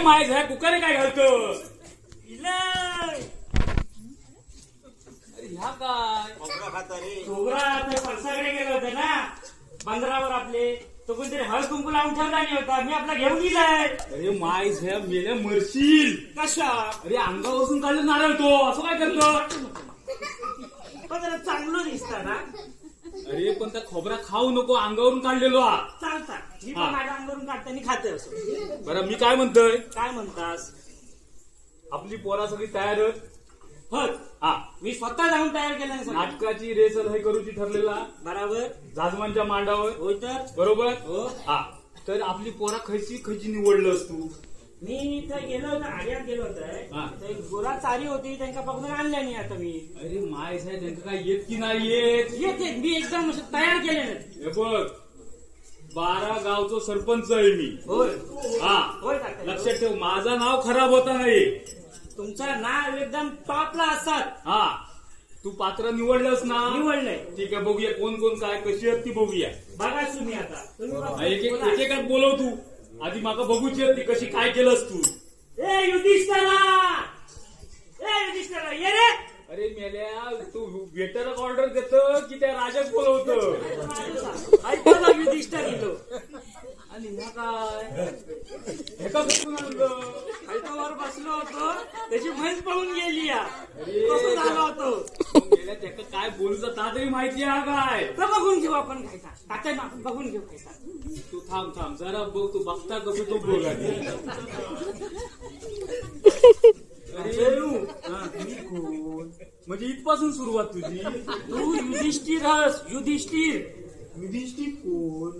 माहीत आहे कुकर काय घालतो? ह्या काय परसाकडे गेलो होते ना बंदरावर आपले तो कोणतरी हळद कुंकू लावून ठेवला नाही होता. मी आपला घेऊन गेलाय. अरे माय साहेब मेल्या मरशील कशा? अरे अंगावरून काढलं नारळ तो असं काय करतो? पण जरा चांगलं दिसता ना. अरे पण त्या खोबरा खाऊ नको अंगावरून काढलेलो. चालता मी पण माझ्या अंगावरून काढताना खाते असं. बरं मी काय म्हणतोय? काय म्हणतास? आपली पोरा सगळी तयार होत. हा मी स्वतः जाऊन तयार केलं नाही. नाटकाची रेसल हे करूची ठरलेला बरोबर. जाजमानच्या मांडावर होय तर बरोबर. हो. हा तर आपली पोरा खयची निवडलंस तू? मी इथं गेलो होतो आर्यात गेलो होतो. गोरा चारी होती त्यांच्या पकडून आणल्या नाही आता मी. अरे माय साहेब त्यांचं काय येत की नाही येत? येते मी एकदम तयार केले. हे बघ 12 गावचो सरपंच आहे मी. होय. हा होय. लक्षात ठेव माझं नाव खराब होता नाही. तुमचं नाव एकदम टॉपला असतात. हा तू पात्र निवडलंस ना? निवडलंय. ठीक आहे बघूया कोण कोण काय कशी आहेत ती बघूया. बघा तुम्ही आता एकेकात बोलव तू. आधी माका बघूची ती कशी काय केलंस तू. ए युधिष्ठिरा ये रे. अरे मेल्या तू वेटर ऑर्डर देतो की त्या राजाच बोलवतो? ऐकला युधिष्ठिर गेलो आणि ह्या काय हे का बघून आणलं? ऐकवा वर बसलो होतो त्याची म्हैस पळून गेली कसं झालं होतं गेल्या त्याला काय बोलू ता तरी माहिती आहे काय तर बघून घेऊ आपण खायचा तात्या आपण बघून घेऊ खायचा तू थांब जरा बघ तू बघता कसं तो बोल म्हणजे इथपासून सुरुवात तुझी तू युधिष्ठिर कोण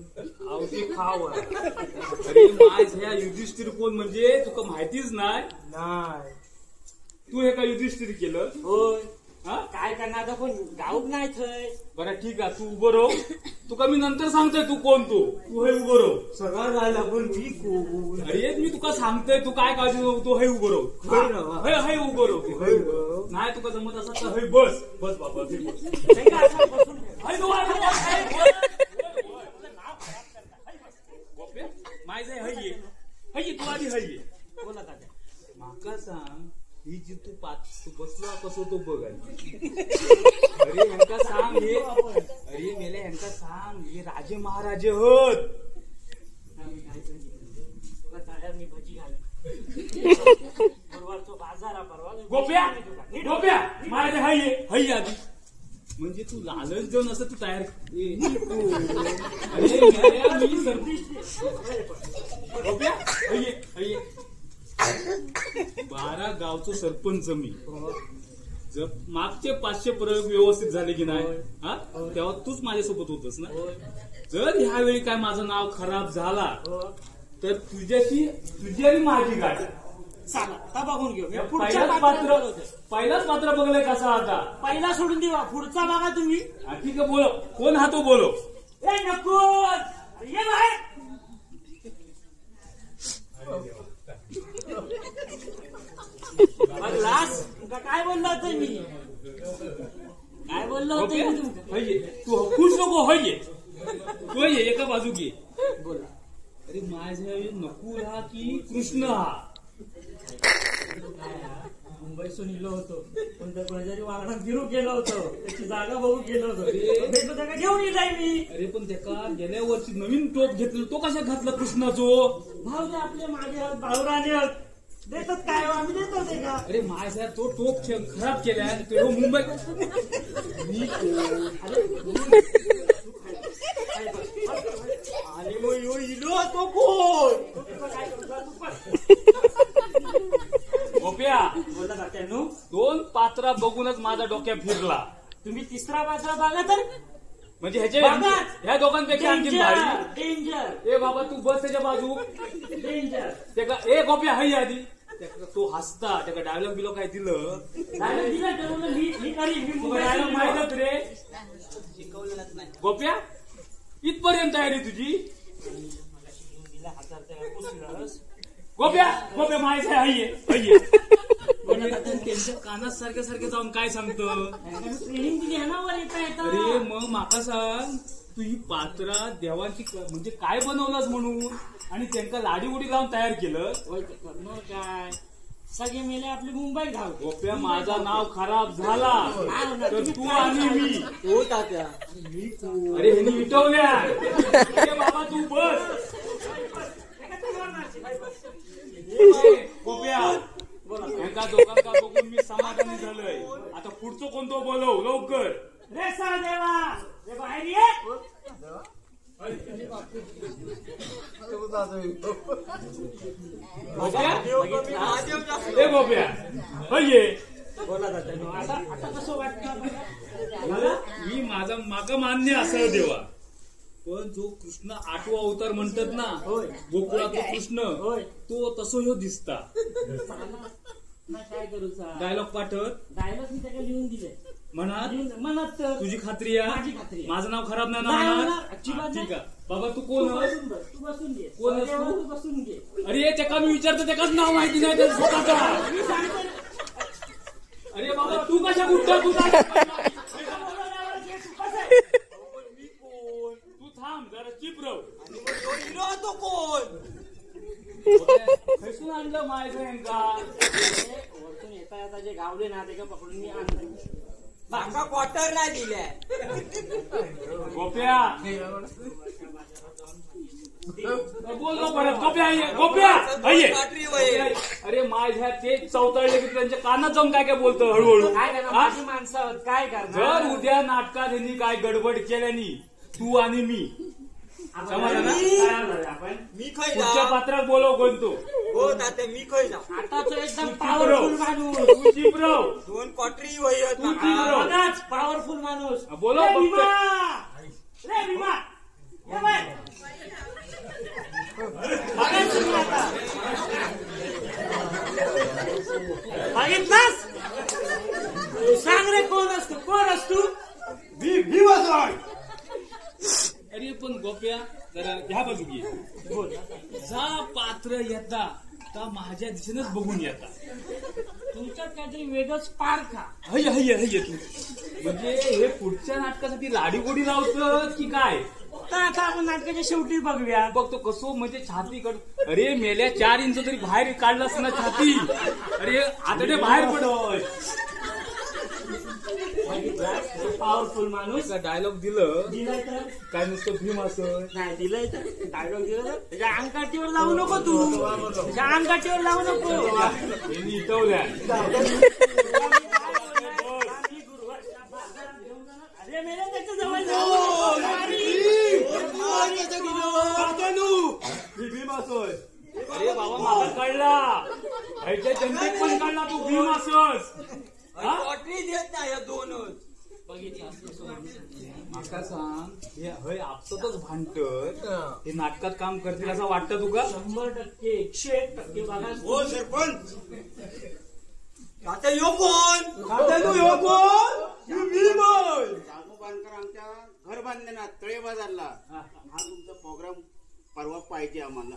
आवते खाव अरे माझ ह्या युधिष्ठिर कोण म्हणजे तुका माहितीच नाही तू हे का युधिष्ठिर केलं होय काय करणार पण गाऊक नाही थय बरं ठीक आहे तू उभं राह तुका मी नंतर सांगतोय तू कोण तू हे उभं राह सगळं राहिला पण मी कोण अरे मी तुका सांगतोय तू काय काळजी तू हे उभं राह हे उभं राह नाही तुका जमत असं तर हे बस बाबा माझ हय तू आधी हय बोला तात्या माका सांग ही जी तू बसलो कसं तो बघ अरे ह्यांका सांग हे अरे मेले ह्यांका सांग हे राजे महाराजे होत मी भजी घाल बाजार गोप्या माझे हय आधी म्हणजे तू लालच देऊन असं तू तयार अरे मी सर्दी गोप्या हय 12 गावचं सरपंच मी जर मागचे 500 प्रयोग व्यवस्थित झाले की नाही हा तेव्हा तूच माझ्यासोबत होतस ना जर ह्यावेळी काय माझं नाव खराब झाला तर तुझी आणि माझी गाडी बघून घेऊ पहिलाच पात्र बघलंय कसा आता पहिला सोडून देवा पुढचा बघा तुम्ही ठीक आहे बोलो कोण हा तो बोलो नको ये बाहेर काय बोललो होतो मी काय बोललो होतो तू खुश नको होय तू ये एका बाजू घे बोला अरे माझ्या नकुल हा की कृष्ण हा मुंबईतून इलो होतो पण त्या कोणाच्या वागण्यात गिरू गेलो होतो त्याची जागा बघू गेलो होतो भेटलो त्याला घेऊन येईल मी अरे पण त्याका गेल्या वर्षी नवीन टोप घेतलं तो कशा घातला कृष्णाचो भाऊ जे आपले माझे भाऊराने देतात काय आम्ही देतो ते का अरे माझ्या तो टोप खराब केला तो मुंबई आणि मग इलो तो कोण गोप्या बोलला का त्यानु 2 पात्रा बघूनच माझा डोक्या फिरला तुम्ही तिसरा पात्रा बघा तर म्हणजे ह्या दोघांपैकी आणखी डेंजर ए बाबा तू बस त्याच्या बाजू डेंजर त्याका ए गोप्या हाय आधी तो हसता त्याका डायलॉग बिलो काय दिलं डायलॉग माहित रे शिकवलेलंच नाही गोप्या इथपर्यंत तयारी तुझी गोप्या माहिती आहे त्यांच्या कानात सारखे जाऊन काय सांगतो अरे मग माका सांग तू ही पात्रा देवाची म्हणजे काय बनवलास म्हणून आणि त्यांना लाडी उडी लावून तयार केलं काय सगळे मेले आपली मुंबई घाल गोप्या माझा नाव खराब झाला तर तू आणि मी हो तात्या अरे ह्यांनी मिटवल्या बाबा तू बस गोप्या एका दोघांका बघून मी समाधानी झालोय आता पुढचं कोणतो बोलव लवकर रे सा देवा बाहेर ये गोप्या आता कसं वाटतं मी माका मान्य असं देवा पण जो कृष्ण 8वा अवतार म्हणतात ना गोकुळातला कृष्ण तो तसं ह्यो दिसता काय करू डायलॉग पाठवत डायलॉग मी त्याला लिहून दिले म्हणत तुझी खात्री आहे माझं नाव खराब नाही ठीक आहे बाबा तू कोण तू बसून घे कोण तू बसून घे अरे त्याका मी विचारतो त्याकाच नाव माहिती नाही त्याचं स्वतःचा अरे बाबा तू कशा गुट्टा तू थांब जरा चिप रव तो कोण खैसून आणलं माझं यांका वरतून येता जे गावले ना ते का पकडून मी आणलं माका क्वार्टर नाही दिल्या गोप्या बोल परत गोप्या अरे माझ्या ते चौताळले की त्यांच्या कानात जाऊन काय काय बोलतो हळूहळू हा? माणसं काय जर उद्या नाटकात यांनी काय गडबड केल्यानी तू आणि मी समजलं ना? मी खाई पुढच्या पात्रात बोलव कोणतो हो तात्या मी खाई जा आता तो एकदम पावरफुल माणूस तू चिपरव 2 क्वार्टरी वयत तू चिपरव पॉवरफुल माणूस बोलव बघितलास सांग रे कोण असतो अरे पण गोप्या जरा ह्या बाजू घे जा पात्र येता का माझ्या दिशेनेच बघून येता तुमच्यात काहीतरी वेगळंच पार खा हय हय हय तू म्हणजे हे पुढच्या नाटकासाठी लाडी गोडी लावतं की काय तर आता आपण नाटकाच्या शेवटी बघूया बघतो कसं म्हणजे छाती कड अरे मेल्या 4 इंच तरी बाहेर काढलास ना छाती अरे आता ते बाहेर पडत पॉवरफुल माणूस डायलॉग दिलं दिलाय तर काय नुसतं भीम असं नाही दिलंय तर डायलॉग दिलं तर त्याच्या अंगकाठीवर लावू नको तू त्याच्या अंगकाठीवर लावू नको त्यांनी इटवल्या अरे मेल्या त्याच्या जवळ भीम असोस अरे बाबा मला कळला ह्याच्या जनतेत पण कळला तू भीम असोस क्वार्टरी देत नाही या 2च माका सांग हे हय आपसतच भांडत हे नाटकात काम करतील असं वाटतं तुका 100% 101% बघा हो सरपंच तात्या यो कोण दामू बांधकर आमच्या घर बांधले ना तळे बाजारला हा तुमचा प्रोग्राम परवा पाहिजे आम्हाला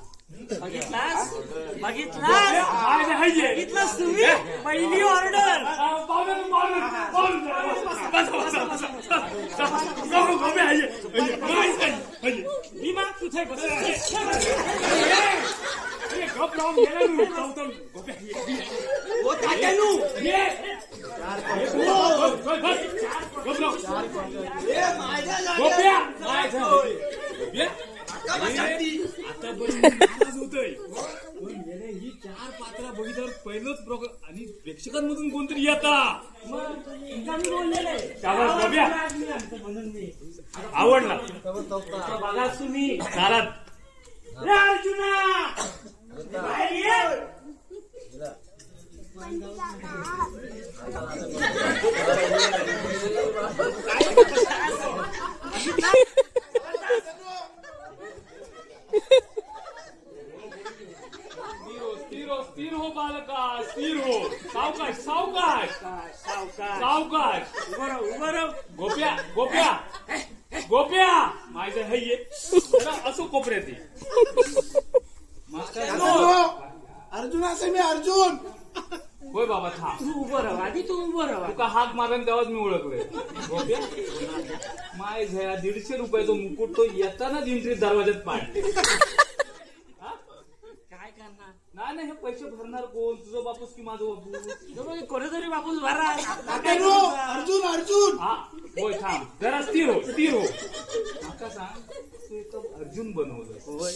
बघितलास बघितलास तुम्ही पहिली ऑर्डर मी माग तुझे गप लावून गेला हो तात्यानू आता बरं नाराज होतोय पण गेल्या ही 4 पात्र बघितल्यावर पहिलंच प्रोग्राम आणि प्रेक्षकांमधून कोणतरी येता म्हणून मी आवडला बघा तुम्ही चालत रे अर्जुना बाहेर ये. स्थिर हो बालका स्थिर हो सावकाश सावकाश सावकाश उभं राहू गोप्या गोप्या गोप्या माझं हे ये असं कोपऱ्यात अर्जुन असे मी अर्जुन होय बाबा थांब तू उभं राहा आधी तू उभं राहा तुका हाक मारला तेव्हाच मी ओळखलोय गोप्या माय झया 150 रुपयाचा मुकुट तो येतानाच एंट्री दरवाज्यात पाडले काय करणार नाही नाही हे पैसे भरणार कोण तुझं बापूस की माझं बापू कोणीतरी बापूस भरा अर्जुन अर्जुन हा होय थांब जरा स्थिर हो आता सांग तू इथं अर्जुन बनवलं होय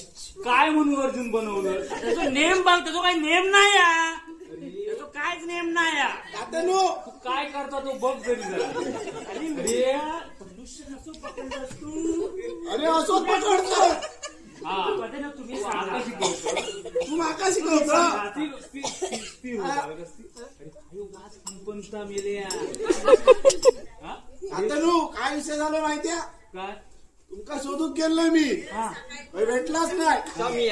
काय म्हणून अर्जुन बनवलं त्याचा नेम बघ त्याचा काही नेम नाही त्याचा काहीच नेम नाही तू काय करता तो बघ जरी जरा अरे अरे असं पकडतो हा तुम्ही आता शिकवतो तू माका शिकवतो स्थिर हो अरे काय वाच कंपनता मेल्या आता नो काय विषय झाला माहितीये काय तुमका शोधून गेलोय मी भेटलाच नाही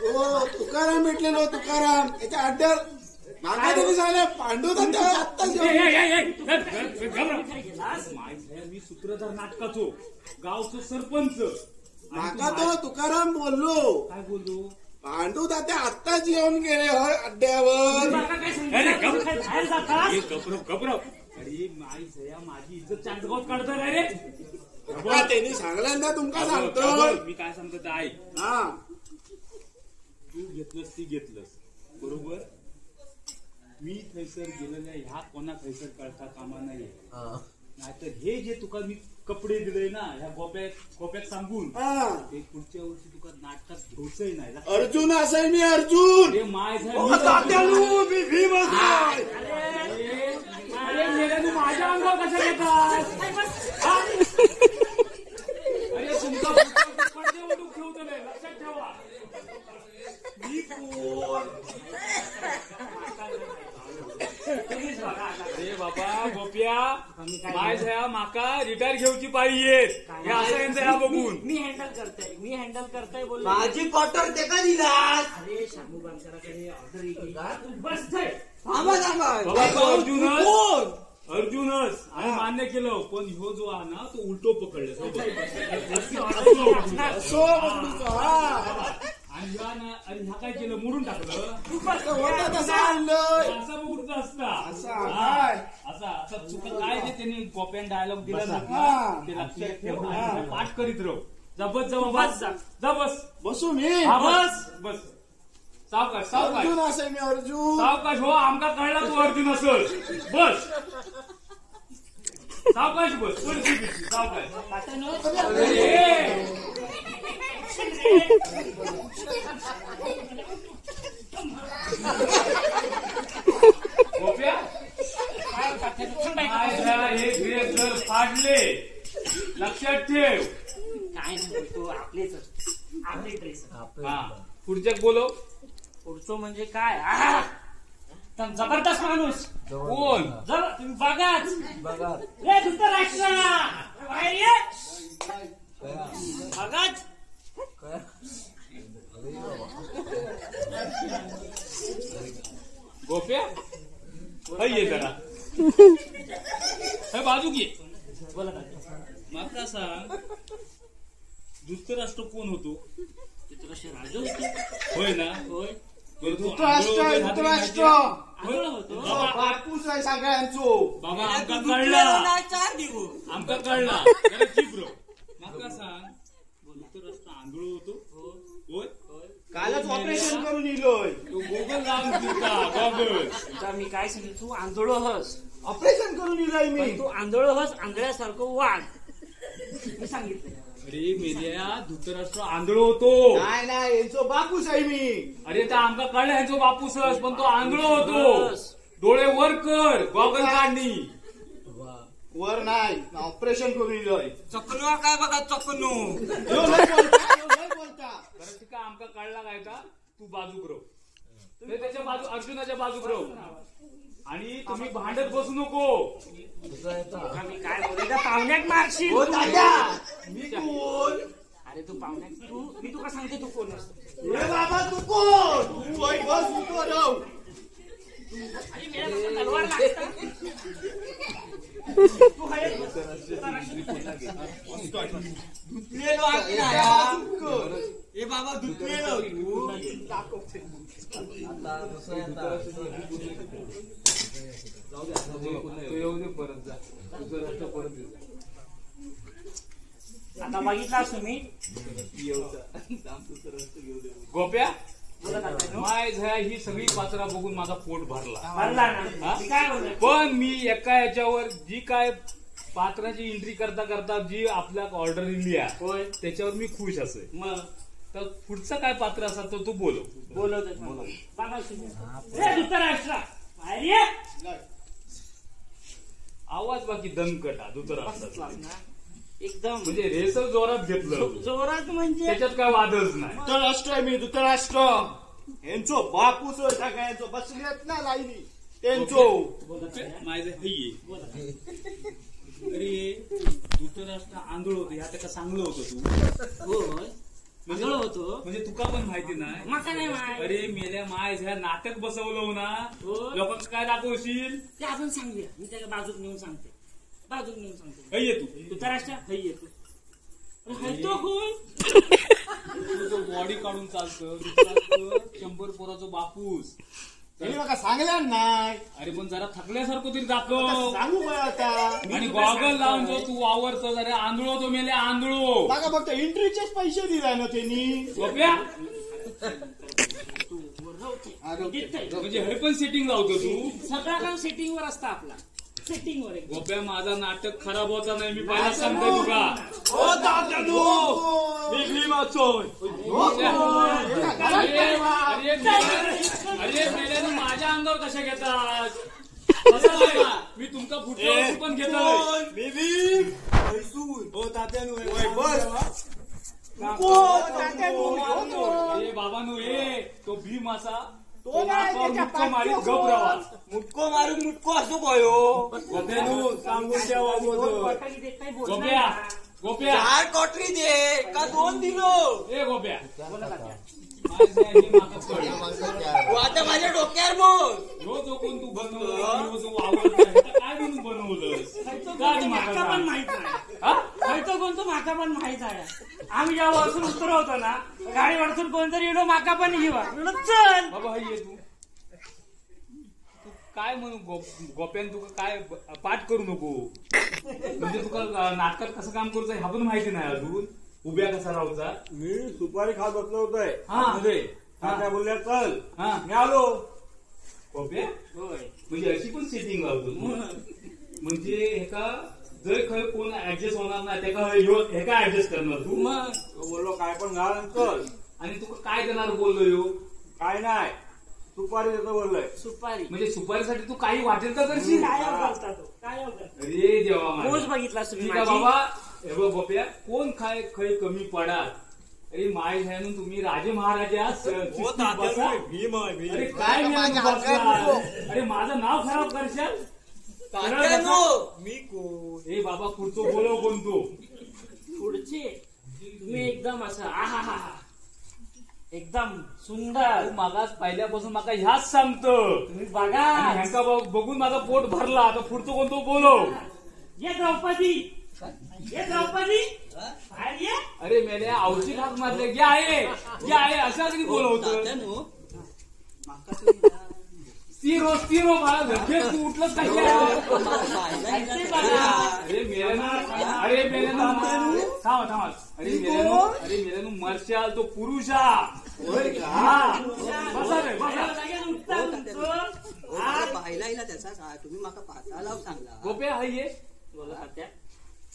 हो तुकाराम भेटलेलो तुकाराम याच्या अड्ड्यावर मागा तरी झालं पांडू आत्ताच मी सूत्रधार नाटकाचो गावचो सरपंच माका तो तुकाराम बोललो काय बोललो पांडू तात्या आत्ताच येऊन गेले होय अड्ड्यावर गपरव अरे माई झया माझी इज्जत चांदगावात काढतोय काय रे त्यांनी सांगल्यानंतर तुमका सांगतो मी काय सांगतो ते ऐक हा तू घेतलंस ती घेतलंस बरोबर मी थैसर गेलेल्या ह्या कोणा थैसर कळता कामा नाहीये नाहीतर हे जे तुका मी कपडे दिले ना ह्या गोप्यात सांगून हा. ते पुढच्या वर्षी तुका नाटकात घ्यायचंय नाही. अर्जुन असाय मी अर्जुन. अरे माय मी भीम असतोय. अरे मेल्या तू माझ्या अंगावर कशा घेतात? अरे तुमचा पडदे ओढून ठेवतो नाही, लक्षात ठेवा. मी कोण? अरे बाबा गोप्या माय झया माका रिटायर घेऊची पाहिजे हे असं यांचं ह्या बघून मी हँडल करताय बोल. माझी क्वार्टर ते का दिलास? अरे शामू बांकराकडे ऑर्डर येईल. बस बाबा तो अर्जुनच आणि मान्य केलं पण ह्यो जो आहे ना तो उलटो पकडला आणि ह्या काय केलं मोडून टाकलं असं बघून असता असा चुका काय ते त्यांनी कॉपी डायलॉग दिला ना ते लक्षात ठेव पाठ करीत राहू. जा बस जा बस बसू मी. बस सावकाश अर्जुन असाय मी अर्जुन. सावकाश हो आमका कळला तू अर्जुन असल. बस सावकाश बस सावकाश. गोप्या हे ड्रेस जर फाडले लक्षात ठेव. काय म्हणतो आपले ड्रेस. हा पुढच्या बोलव. पुढचं म्हणजे काय जबरदस्त माणूस कोण? तुम्ही बघाच रे धृतराष्ट्र बाहेर ये. बघाच गोप्या ये जरा बाजू घे. बोला माका सांग धृतराष्ट्र कोण होतो? धृतराष्ट्र राजा होतो. होय ना? होय. धृतराष्ट्र होतो. बापूस आहे सगळ्यांचो. बाबा आमका कळला जरा चीप रो. माका सांग धृतराष्ट्र आंधळ होतो? होय. कालच ऑपरेशन करून इलोय. तो गोगल लावून दिलता गॉगल. मी काय सांगितलं तू आंधळ हस. ऑपरेशन करून इलोय मी. तू आंधळ हस आंधळ्यासारखं वाढ मी सांगितलं. अरे मेल्या धृतराष्ट्र आंधळ होतो. नाही यांचो बापूस आहे मी. अरे त्या आमका कळलं ह्याचो बापूसच पण तो आंधळ होतो. डोळे वर कर गॉगल काढणी. वर नाही ऑपरेशन करून इलोय. चकनू काय बघा चकनू. बरं ठीक आहे आमका कळला काय का तू बाजूक रव. त्याच्या बाजू अर्जुनाच्या बाजूक रव आणि तुम्ही भांडत बसू नको. मी काय बोलायचं पाहुण्यात मारशील. मी कोण? अरे तू पाहुण्यात मी तुका सांगते तू कोण असतो. बाबा तू कोण? तू बस उभं राहू. तलवार लागता. हे बाबा धुतलेलं आता बघितला तुम्ही गोप्या माय झया ही सगळी पाचरा बघून माझा पोट भरला. पण मी एका याच्यावर जी काय पात्राची एंट्री करता करता जी आपल्या ऑर्डर दिली आहे त्याच्यावर मी खुश असेल. मग तर पुढचं काय पात्र असेल तर तू बोलव. धृतराष्ट्र आवाज बाकी दणकटा धृतराष्ट्र एकदम म्हणजे रेसर जोरात घेतलं. जोरात म्हणजे त्याच्यात काय वादच नाही. धृतराष्ट्र आहे मी धृतराष्ट्र. यांचो बापूस सगळ्यांचो बसलेत ना लाईनी त्यांचो. माझं अरे धृतराष्ट्र आंधळ होतो ह्या त्याला चांगलं होतं तू. आंधळ होतो म्हणजे तुका पण माहिती नाही. माका नाही माहिती. अरे मेल्या माय ह्या नाटक बसवलं ना लोकांना काय दाखवशील ते आपण सांगूया. मी त्याच्या बाजूक नेऊन सांगते. ये तू धृतराष्ट्र ये तू. तो कोण? तुझं बॉडी काढून चालतं. 100 पोराचं बापूस. सांगल्या नाही. अरे पण जरा थकल्यासारखं तरी दाखव. सांगू काय आता. आणि गॉगल लावून जो तू वावरतो जरा आंधळो तो मेले आंधळो. बघा फक्त एंट्रीचेच पैसे दिलाय ना त्यांनी. गोप्या म्हणजे हे पण सेटिंग लावतो तू. सगळं काम सेटिंग वर असतं आपला. सेटिंग वर गोप्या माझा नाटक खराब होता नाही, मी पहिला सांगतोय तुका. अरे मेल्यानं माझ्या अंगावर कशा घेतात? मी तुमचा फुटबॉल पण घेतोय. अरे बाबांनो, तो भीम असा तो नाही मुटको मारीत गप राहा. मुटको मारून मुटको असो कोयो सांगून द्यावा गोप्या. गोप्या 4 कॉटरी दे का 2 दिलो. ए गोप्या, आता माझ्या डोक्यावर बोल. रोज कोण तू बनवलं, रोज वावरतोय, काय म्हणून बनवलंस? काय माका पण माहित नाही. कोणतं माका पण माहित आहे. आम्ही जेव्हा वरसून उतरवतो ना, गाडी वरसून कोणतरी येणं माका पण घेवा चल बाबा. हा ये तू काय म्हणू गोप्यान तुका काय पाठ करू नको. म्हणजे तुका नाटकात कसं काम करूचं ह्या पण माहिती नाही अजून. उभ्या कसा राहायचा. मी सुपारी खात बसलो होतोय. हा बोलल्या चल. हा मी आलो. गोप्या म्हणजे अशी पण सेटिंग लावतो म्हणजे एका जर खरं कोण ऍडजस्ट होणार नाही त्याका एका ऍडजस्ट करणार तू. मग बोललो काय पण घाल चल. आणि तू काय करणार बोललो यो? काय नाही सुपारी देतो बोललोय. सुपारी म्हणजे सुपारीसाठी तू काही वाटेल तर करशील. काय करता तो काय अरे देवा रोज बघितला तुम्ही ठीक आहे बाबा. हे बघ गोप्या, कोण खाय खय कमी पडा. अरे माय ह्यानं तुम्ही राजे महाराजा अरे काय अरे माझं नाव खराब करशाल. मी कोण? ए बाबा पुढचं बोलव कोण तू? पुढचे तुम्ही एकदम असं आहा एकदम सुंदर. मागास पहिल्यापासून माका ह्याच सांगतो. तुम्ही बघा ह्यांका बघून माझा पोट भरला. आता पुढचं कोण तो बोलव. ये द्रौपदी, ये द्रौपदी बाहेर ये. अरे मेल्या आवशी हात मारले गे आहे अशा तरी बोलवतो. स्थिरो मला घरचे तू उठलंच काय. अरे मेल्यानं थांबा. अरे मेल्यानं मर्शाल तो पुरुष पाहिला त्याचा काय तुम्ही माका पाहता लाव सांगला. गोप्या हा ये बोला.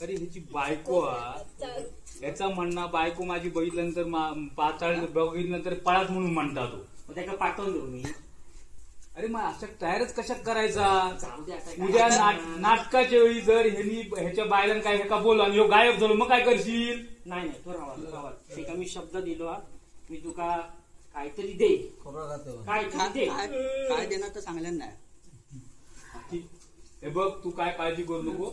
अरे ह्याची बायको याचा म्हणणं बायको माझी बघितल्यानंतर पाचाळ बघितल्यानंतर पळात म्हणून म्हणता तो. त्याला पाठवून देऊ मी. अरे मग अशा तयारच कशा करायचा. उद्या नाटकाच्या वेळी जर ह्याच्या बायलान काय का बोल आणि ह्यो गायब झालो मग काय करशील. नाही तो रावा ते का मी शब्द दिलो. मी तुका काहीतरी दे. काय देणार तर सांगल्यान नाही. हे बघ तू काय काळजी करू नको.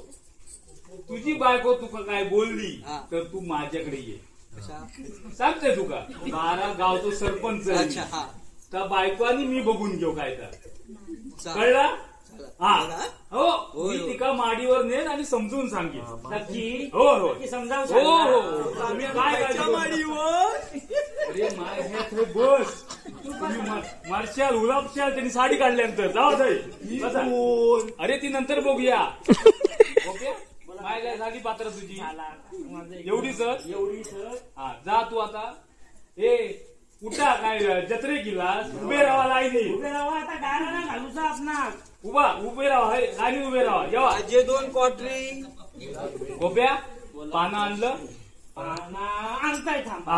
तुझी बायको तुका काय बोलली तर तू माझ्याकडे ये. सांगते तुका 12 गावतो सरपंच त्या बायको आणि मी बघून घेऊ काय तर कळला. हा हो मी तिका माडीवर नेन आणि समजून सांगेन. नक्की हो समजावून हो तुम्ही काय माडीवर. अरे माय हे बस तुम्ही मारशाल उलापशाल त्यांनी साडी काढल्यानंतर जाऊ. अरे ती नंतर बघूया. ओके काय काय झाली पात्र तुझी एवढी सर. हा जा तू आता. ए उठा काय जत्रे गेलास. उभे राहा लाईनी. उभे राहा आता गाणं ना घालूचा आपणास. उभे राहा लाईनी उभे राहा. जेव्हा जे 2 कॉटरी. गोप्या पानं आणलं. आणताय थांब.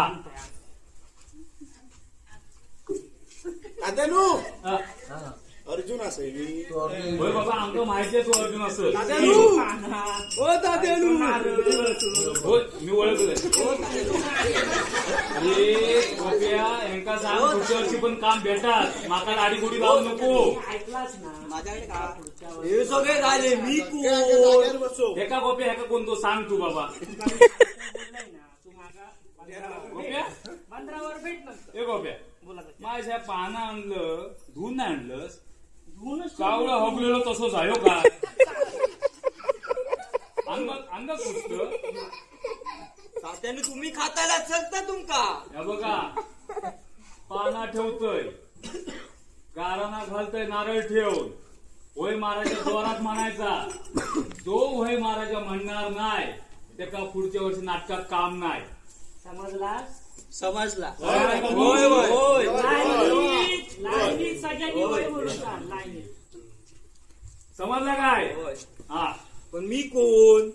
आता नु अर्जुन असेल होय बाबा आमचं माहिती आहे तू अर्जुन असेल. मी ओळखलं. अरे गोप्या यांका सांग पुढच्या वर्षी पण काम भेटात. माका लाडी गोडी लावू नको. ऐकलाच ना माझ्याकडे का हे सगळे झाले मी कोण. एका गोप्या ह्याका कोण तो सांग तू बाबा. तू मागा गोप्या बंदरावर भेटलं. ए गोप्या बोला माझ्या पानं आणलं धुवून नाही आणलंस. धुवूनच कावळं हबलेलं तसं झालो का. अंग पुसत तात्याने तुम्ही खातायला चलता तुमका. हे बघा पाना ठेवतोय गाराना घालतोय नारळ ठेवून. होय महाराजा जोरात म्हणायचा. जो होय महाराजा म्हणणार नाही त्याका पुढच्या वर्षी नाटकात काम नाही. समजला. होय होय लाईनीत सगळ्यांनी होय बोलून लाईनीत. समजलं काय? हा. पण मी कोण?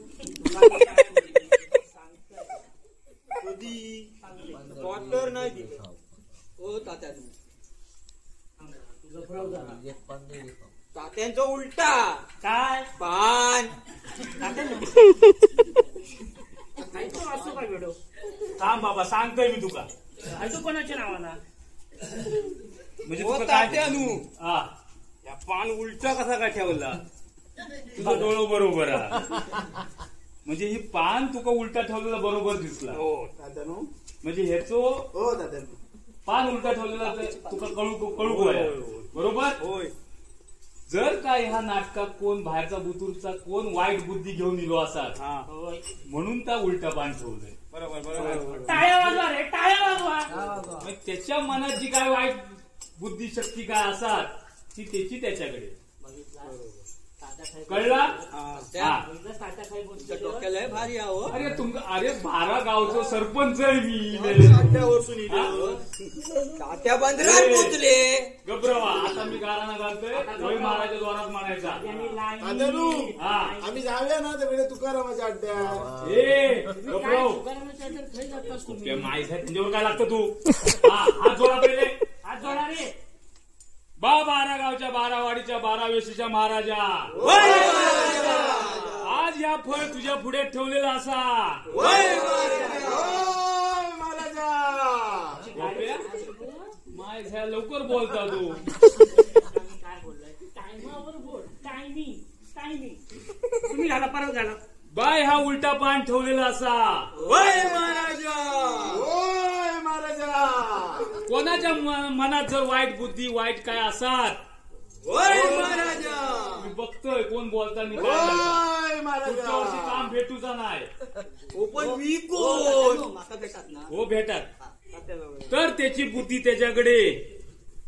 डॉक्टर नाही दिले हो तात्या तात्यांचं उलटा काय पान असतो काय व्हिडिओ थांब बाबा सांगतोय मी तुका. तू कोणाच्या नावाना म्हणजे हो तुका काय तात्यानू हा या पान उलटा कसा काय ठेवला? तुझं डोळं बरोबर आहे. म्हणजे ही पान तुका उलटा ठेवलेला बरोबर दिसला. हो तात्यानू म्हणजे ह्याचो हो तात्यानू पान उलटा ठेवलेला तुका कळू गोया बरोबर. होय जर का ह्या नाटकात कोण बाहेरचा बुतूरचा कोण वाईट बुद्धी घेऊन इलो असाल म्हणून त्या उलटा पान ठेवलंय. बरोबर बरोबर टाळ्या वाजवा रे टाळ्या वाजवा. मग त्याच्या मनात जी काय वाईट बुद्धी शक्ती काय असाल ती त्याची त्याच्याकडे कळला. डोक्याला भारी आहो. अरे अरे 12 गावचं सरपंच आहे मी. तात्या बंदरात पोचले. गब्रवा आता मी गाराणा घालतोय रोही महाराजा द्वारात म्हणायचा. हा आम्ही जाऊया ना तिकडे तुकारामाच्या अड्ड्यात. गब्रव माहीत आहे त्यांच्यावर काय लागतं तू. हा हात जोडा पहिले हात जोडा रे. 12 गावच्या 12 वाडीच्या 12 वेशीच्या महाराजा आज या फळ तुझ्या पुढे ठेवलेला असा. माय झ्या लवकर बोलता तू. काय बोललाय टायमावर बोल. टायमिंग टायमिंग तुम्ही घाला परत घाला. बाय हा उलटा पान ठेवलेला असा. कोणाच्या मनात जर वाईट बुद्धी वाईट काय असतात मी बघतोय कोण बोलताना काय पुढच्या वर्षी काम भेटूचा नाही. हो भेटत तर त्याची बुद्धी त्याच्याकडे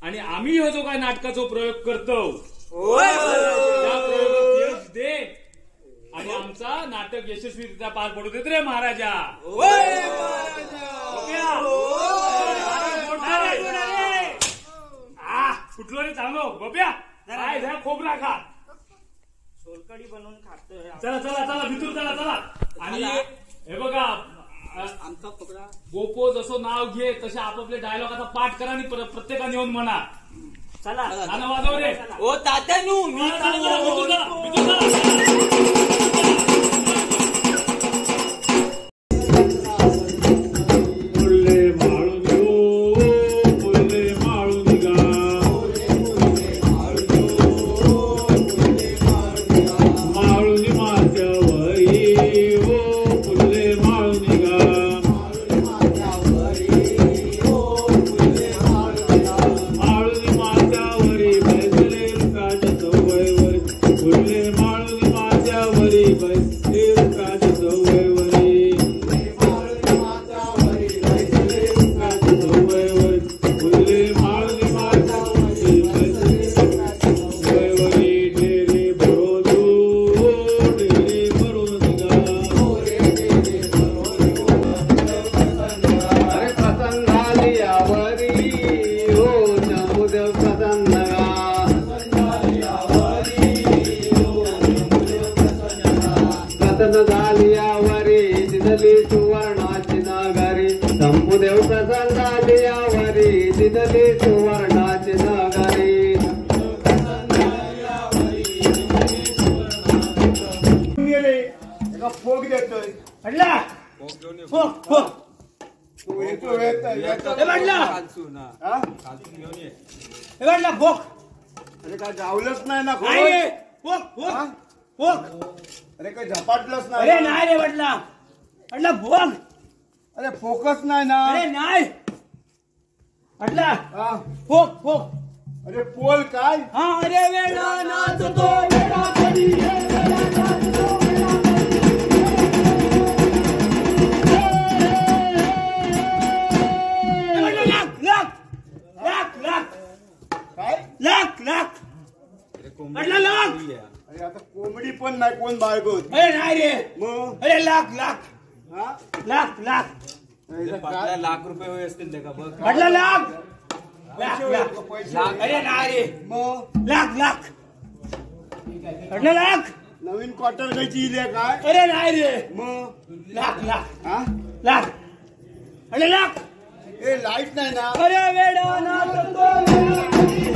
आणि आम्ही हो जो काय नाटकाचा प्रयोग करतो त्या प्रयोगात यश दे आणि आमचा नाटक यशस्वीरित्या पार पडू देत रे महाराजा. कुठलो रे चांगलो बप्या काय झा खोबरा खा. सोलकडी बनवून खातोय. चला चला चला भितूर चला चला. आणि हे बघा आमचा खोबरा गोपो जसं नाव घे तसे आपापले डायलॉग आता पाठ करा आणि प्रत्येकाने येऊन म्हणा. चला गाणं वाजव रे. ओ तात्यानू मी भितूर चला. फोक देतोय फोक. अरे काय जावलंच नाही ना फोक. अरे काय झपाटलंच नाही. अरे नाही रे वडला वडला भोग. अरे फोकस नाही ना. अरे नाही वडला फोक फोक. अरे पोल काय. हा अरे वेळा नाचतो वेळा कधी अरे आता कोंबडी पण नाही कोण बाळगत. अरे नाही रे मग अरे लाख लाख लाख लाख लाख रुपये होय असतील ते का बघ. म्हटलं लाख लाख लाख. अरे नाही रे मग लाख लाख लाख नवीन क्वार्टर घ्यायची इले काय? अरे नाही रे मग लाख लाख हा लाख अरे लाख ए लाईट नाही ना? अरे वेडा नाचतो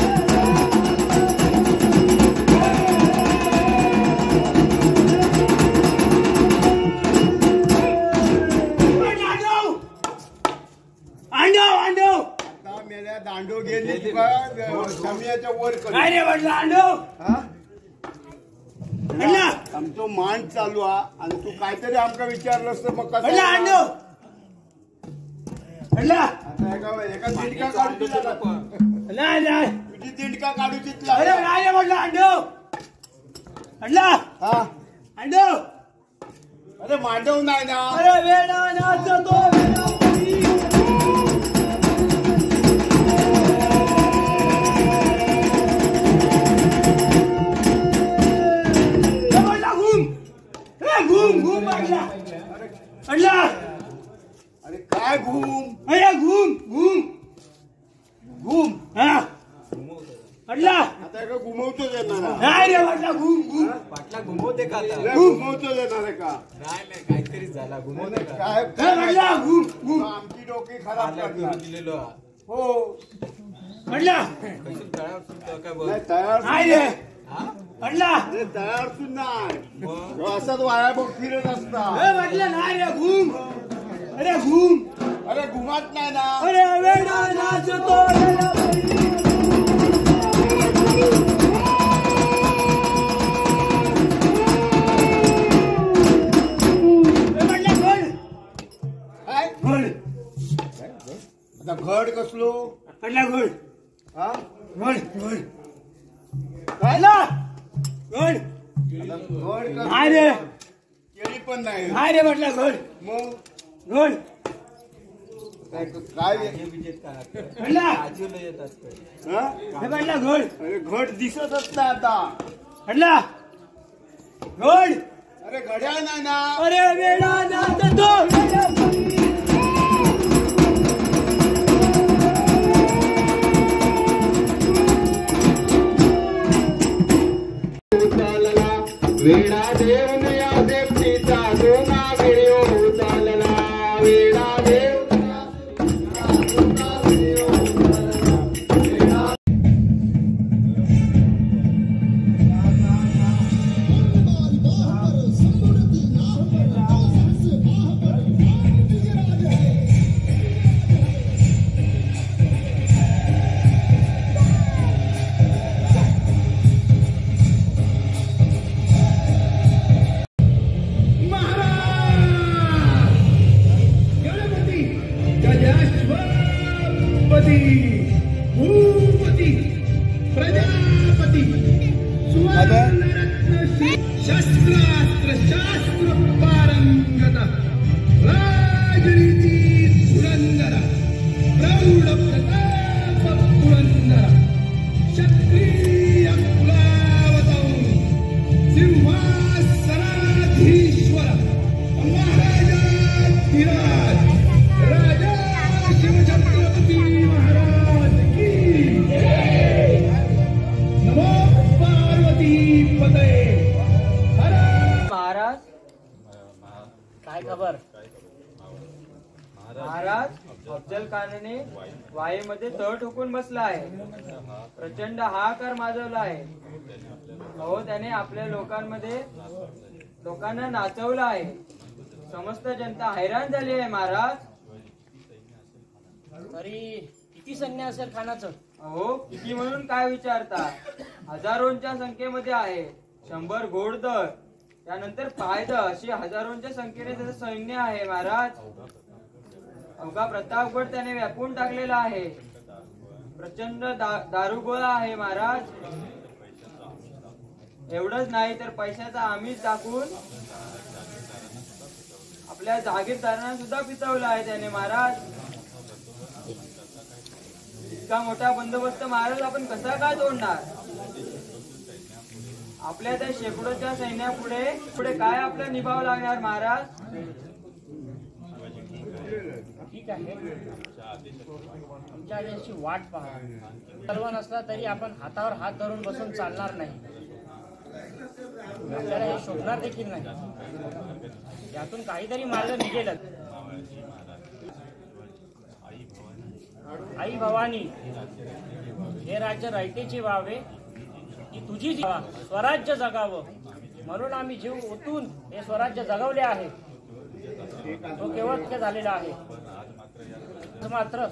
आता मेल्या दांडो गेली तुका शमियाच्या वर कर. काय रे म्हटलं अंडो हा? आमचो मान चालू हा आणि तू काहीतरी आमका विचारलंस तर मग कसं म्हटलं अंडो म्हटलं आता एका दिंडका काढू नाही नाही तुझी दिंडका काढू अरे तिथला नाही रे म्हटलं अंडो म्हटलं हा अंडो अरे मांडव नाही ना? अरे वेडा नाचतो घूम अडला अरे काय घूम? अरे घूम घूम घूम हा अडला आता एका घुमवतो देणार हा? नाही रे म्हटलं घूम घूम घुमवते का आता? लय घुमवतो देणार आहे का? नाही काहीतरी झाला घुमवते का? काय काय म्हटलं घूम घूम आमची डोकी खराब करणार. दिलेलो हो म्हटलं नाही तयार नाही रे म्हटलं अरे तयार सुद्धा नाही असाच वाया बघ फिरत असता. म्हटलं नाही रे घूम अरे घूम अरे घुमात नाही ना? अरे वेडा नाचतो काय आता घड कसलो? म्हटलं घोड हा घोड घोड काय घोड आता घड नाही रे केळी पण नाही. नाही रे म्हटलं घोड मग घोड काय म्हटलं हा? हे म्हटलं घोड अरे घड दिसतच नाही आता. म्हटलं घोड अरे घड्याळ नाही ना? अरे वेडा नाचतो वेडा देव या देवतीचा दोना व्हिडिओ चालला वेडा देव भूपती प्रजापती शस्त्रास्त्र शास्त्र पारंगत राजनीती धुरंधर प्रौढ प्रताप पुरंदर क्षत्रिय कुलावतौ सिंहासनाधीश्वर महाराजाधिराज राजा शिवछत्रपती महाराज की नमो पार्वती पते महाराज काय खबर महाराज अफजल खानाने वाईमध्ये तळ ठोकून बसला आहे. प्रचंड हाहाकार माजवला आहे. अहो त्याने आपल्या लोकांना नाचवलं आहे. समस्त जनता हैराण झाली आहे महाराज. तरी किती सैन्य असेल खानाचं? अहो किती म्हणून काय विचारता, हजारोंच्या संख्येमध्ये आहे. 100 घोडदळ त्यानंतर पायदळ अशी हजारोंच्या संख्येने त्याचं सैन्य आहे महाराज. अवघा प्रतापगड त्याने व्यापून टाकलेला आहे. प्रचंड दारुगोळा आहे महाराज. एवढंच नाही तर पैशाचा आमिष दाखवून आपल्या जागीरदारांना सुद्धा पिचवला आहे त्याने महाराज. इतका मोठा बंदोबस्त महाराज आपण कसा काय तोडणार? आपल्या त्या शेकडोच्या सैन्यापुढे काय आपलं निभाव लागणार महाराज? ठीक आहे, आमच्या आदेशाची वाट पहा. सर्व नसला तरी आपण हातावर हात धरून बसून चालणार नाही. आपल्याला हे शोधणार देखील नाही. यातून काहीतरी मार्ग निघेलच. आई भवानी, हे राज्य रयतेची व्हावे की तुझी स्वराज्य जगावं म्हणून आम्ही जीव ओतून हे स्वराज्य जगवले आहे. तो केवळ झालेला आहे. मात्र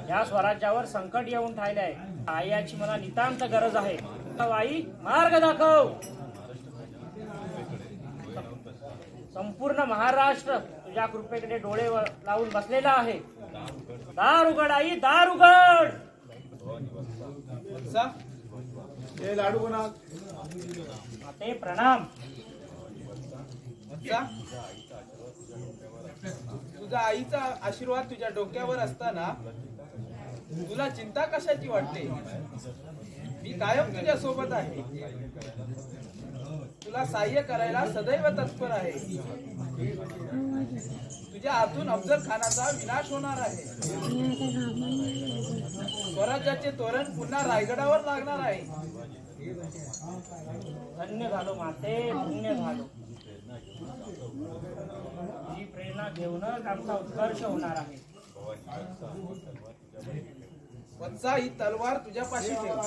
या स्वराज्यावर संकट येऊन ठायले आहे. आईची मला नितांत गरज आहे. आई, मार्ग दाखव. संपूर्ण महाराष्ट्र तुझ्या कृपेकडे डोळे लावून बसलेला आहे. दार उघड आई, दार उघड. हे लाडू बना. ते प्रणाम. तुझा आईचा आशीर्वाद तुझ्या डोक्यावर असताना तुला चिंता कशाची वाटते? मी कायम तुझ्या सोबत आहे. तुला सहाय्य करायला सदैव तत्पर आहे. तुझ्या हातून अफजल खानाचा विनाश होणार आहे. स्वराज्याचे तोरण पुन्हा रायगडावर लागणार आहे. धन्य झालो माते, धन्य झालो. ही प्रेरणा घेऊनच आमचा उत्कर्ष होणार आहे. वत्सा, ही तलवार तुझ्यापाशी ठेव.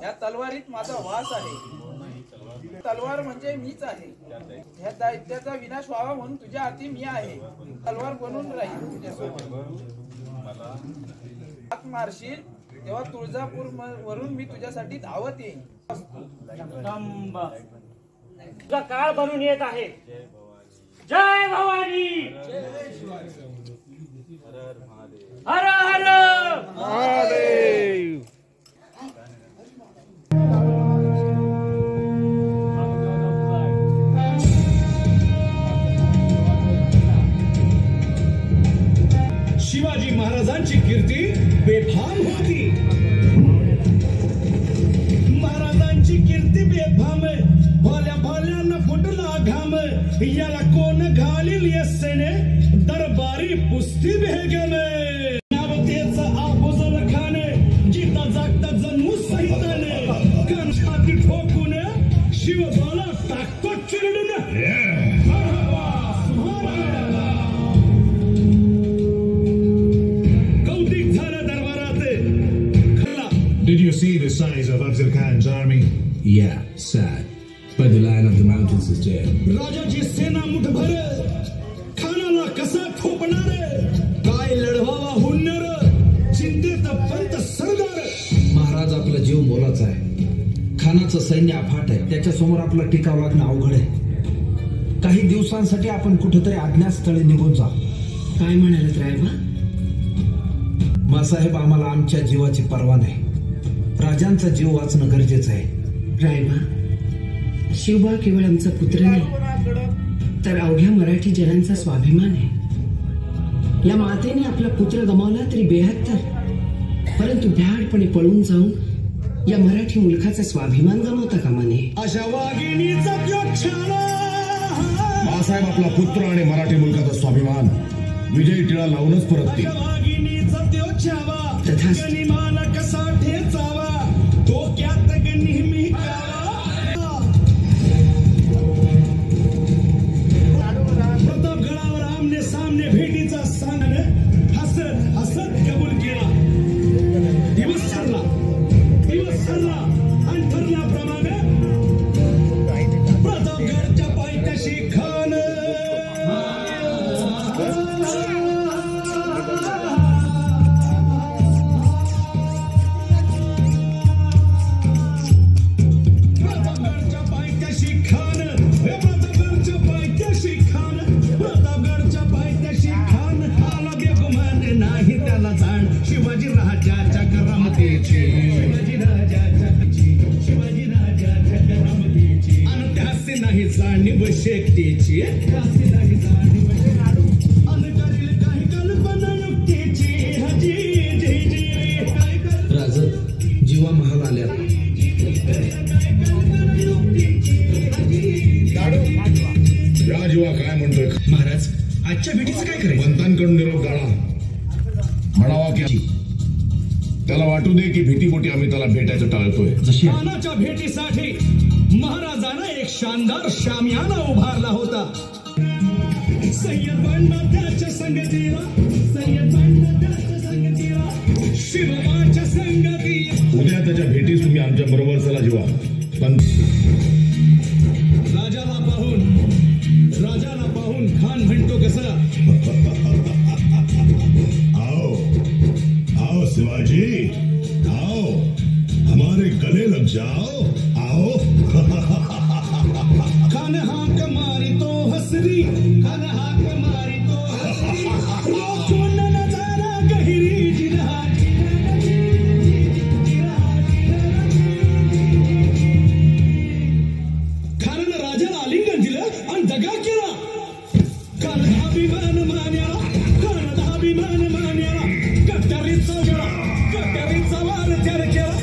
या तलवारीत माझा वास आहे. तलवार म्हणजे मीच आहे. ह्या दैत्याचा विनाश व्हावा म्हणून तुझ्या हाती मी आहे. तलवार बनून राहील तुझ्यासोबत. हात मारशील तेव्हा तुळजापूर वरून मी तुझ्यासाठी धावत येईन. तुझा काळ बनून येत आहे. जय भवानी. हर हर महादेव. शिवाजी महाराजांची कीर्ती बेफाम होती. महाराजांची कीर्ती बेफाम, भोल्या भोल्यानं फुटला घाम. याला कोण घालील येसेने, दरबारी पुस्ती भेगेने. नावतेच आफजल खान, जिता जागता जन्मू सहिताने. कणसाती ठोकून शिवबाला टाकतो चिरडून. Did you see the size of Afzal Khan's army? Yeah, sad. But the Lion of the Mountains is dead. राजाची सेना मुठभर, खानाला कसा ठोपणार. काय लढवावा हुन्नर, चिंतेत पंत सरदार. महाराज, आपला जीव मोलाचा आहे. खानाचं सैन्य अफाट आहे. त्याच्यासमोर आपला टिकाव लागणं अवघड आहे. काही दिवसांसाठी आपण कुठेतरी अज्ञातस्थळी निघून जा. काय म्हणालात रायबा? मासाहेब, आम्हाला आमच्या जीवाची पर्वा नाही. राजांचा जीव वाचणं गरजेचं आहे. रायबा, शिवबा केवळ आमचा पुत्र नाही, तर अवघ्या मराठी जनांचा स्वाभिमान आहे. या मातेने आपला पुत्र गमावला तरी बेहत्तर, परंतु भ्याडपणे पळून जाऊन या मराठी मुलखाचा स्वाभिमान गमावता कामा नये. अशा वाघिणीचा मासाहेब, आपला पुत्र आणि मराठी मुलकाचा स्वाभिमान विजयी टिळा लावूनच परततील. मान कसा ठेचावा, डोक्यात नेहमी प्रतापगडावर आमने सामने भेटीचा सांगण हसत हसत कबूल केला. दिवस सरला आणि ठरल्याप्रमाणे प्रतापगडच्या पायथ्याशी खान. शिवाजी राजाच्या करामतीची, शिवाजी राजाच्या करामतीची. आणि त्याचे नाही जाणीव शेकतीची, त्याचे नाही जाणीव आणि करील काही कल्पना युक्तीची. राज, जीवा महाल आल्या. या जीवा काय म्हणतोय महाराज? आजच्या भेटीचं काय करायचं? पंतांकडून निरोप गाळा. म्हणावा की त्याला वाटू दे की भीतीपोटी आम्ही त्याला भेटायचं टाळतोय. जशी खानाच्या भेटीसाठी महाराजानं एक शानदार शामियाना उभारला होता. सय्यदांना त्याच्या संगतीला, सय्यदांना त्याच्या संगतीला, शिवबाच्या संगतीला. उद्या त्याच्या भेटीस तुम्ही आमच्या बरोबर चला जीवा. पण राजाला पाहून खान म्हणतो कसं, आओ आओ शिवाजी, आओ हमारे गले लग जाओ, आओ. खान हाक मारी तो हसरी, खान हाक मारी तो हसरी, चुन नजारा गहिरी जिरहा. खानानं राजाला आलिंगन दिलं आणि दगा केला. खानाचा अभिमान मान्याला, खानाचा अभिमान मान्याला, कट्यारीचा गेला, कट्यारीचा वार त्याने केला.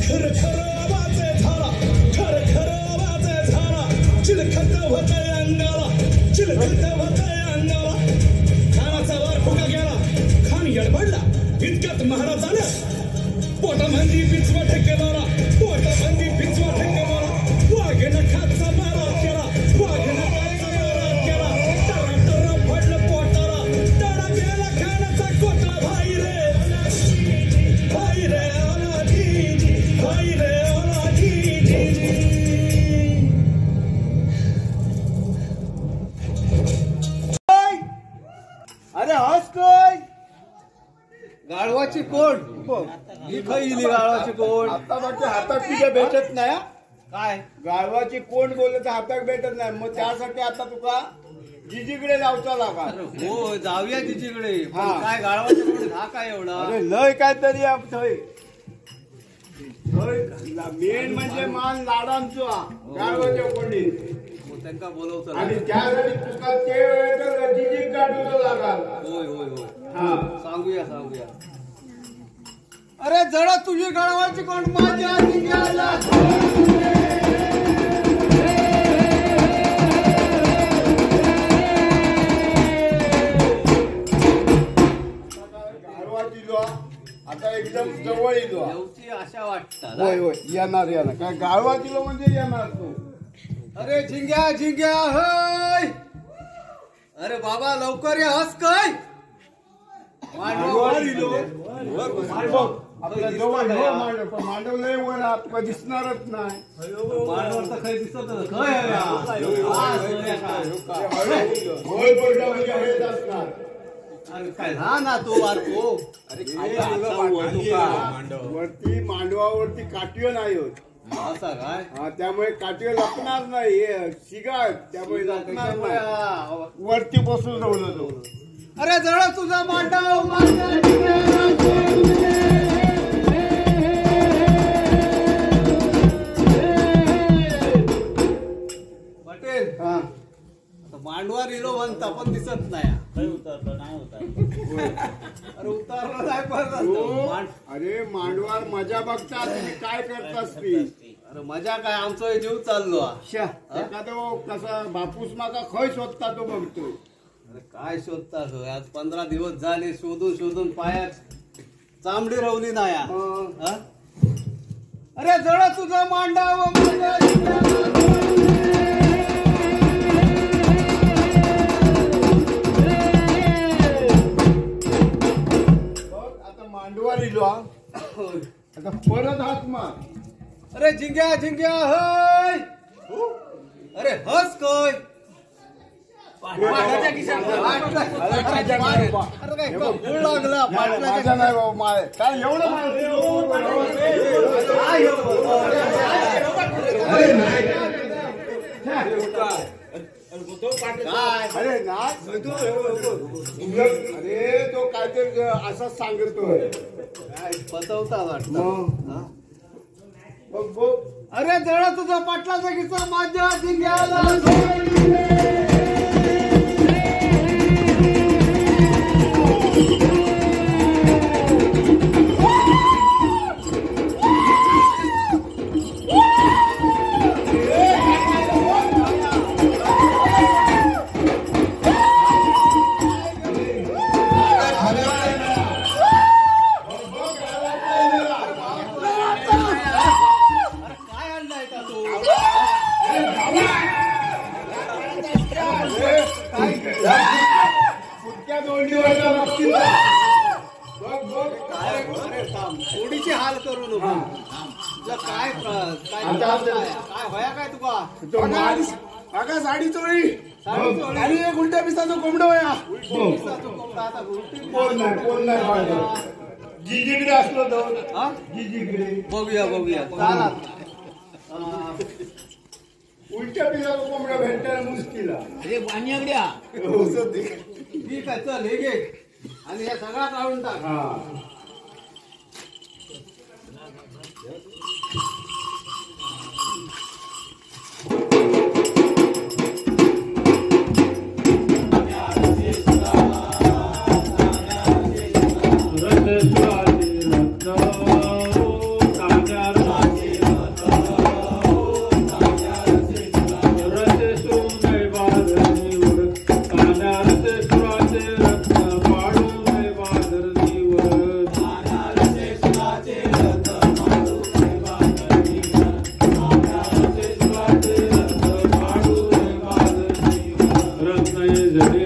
खरं खरं आवाज झाला, खरं खरं आवाज झाला, चिलखत होतंय अंगाला, चिलखत होतंय अंगाला. खानाचा वार फुका गेला, खान यडबडला. इतक्यात महाराजानं पोटामंदी पिचवाट केला, पोटामंदी पिचवाट केला. वाघेनं खाचा मारा केला, वाघेनं खाचा मारा केला. टरा टरा पडलं पोटाला, टरा गेला खानाचा कोटा. भाई रे भाई रे ओला जी, भाई रे ओला जी. अरे हस काय गाढवाची कोण ही खाईली गाढवाची कोण. आता म्हणजे हातात तुझ्या भेटत नाही हा? काय गाढवाची कोण बोलले तर हातात भेटत नाही. मग त्यासाठी आता तुका जिजीकडे जाऊचा लागा. हो जाऊया जिजीकडे. काय गाढवाची कोण हा काय एवढा. अरे लय काय तरी मेन म्हणजे मान लाडांचो गाढवाच्या कोणी त्यांना बोलवतो आणि त्यासाठी तुका ते वेळेला जिजी काढून लागा. होय होय होय हा सांगूया सांगूया. अरे जरा तुझी गाढवाची कोण माझ्या जिंगाला. आता एकदम जवळ येतो आशा वाटतात. होय होय येणार येणार काय गाळवा दिलो म्हणजे येणार तू. अरे झिंग्या झिंग्या होय. अरे बाबा लवकर ये. हस काय आपल्या जवळ मांडव लय वर आत दिसणारच नाही. मांडवर तर काही दिसत हा ना तो वारतो. वरती मांडवावरती काठीव नाही होत असा काय. हा त्यामुळे काठीव लपणार नाही. शिगा त्यामुळे लपणार नाही. वरती बसून राहलं तो. अरे जरा तुझा मांडव पटेल. हा मांडवा रिलो म्हणता पण दिसत नाही. उतरलं नाही होता. अरे उतरलं नाही पण. अरे मांडवार मजा बघतात काय करतास ती. अरे मजा काय आमचा जीव चाललो. एखादं कसा बापूस मागा खय शोधता तो बघतोय. अरे काय शोधता आज 15 दिवस झाले शोधून शोधून पायात चामडी रवली नाही. अरे जरा तुझा मांडाव मांडवा लिहिलो आता परत हात मार. अरे झिंग्या झिंग्या होय. अरे हस काय लागला काय एवढं अरे नाच अरे तो काहीतरी असंच सांगतोय. पचवता वाटतं. अरे जरा तुझा पाटलाचा किस्सा माझ्या झिंग्याला. काय होया काय तुका काका साडी चोळी साडी चोळी. आणि एक उलट्या पिसाचं कोंबडं वया पोल नाही जिजीकडे असलो तर जिजीकडे बघूया चाला उलट्या पिसाचं कोंबडं भेटायला मुश्किल अरे वाण्यागड्या ठीक आहे चल हे घे आणि हे सगळा काढून टाक. रत्न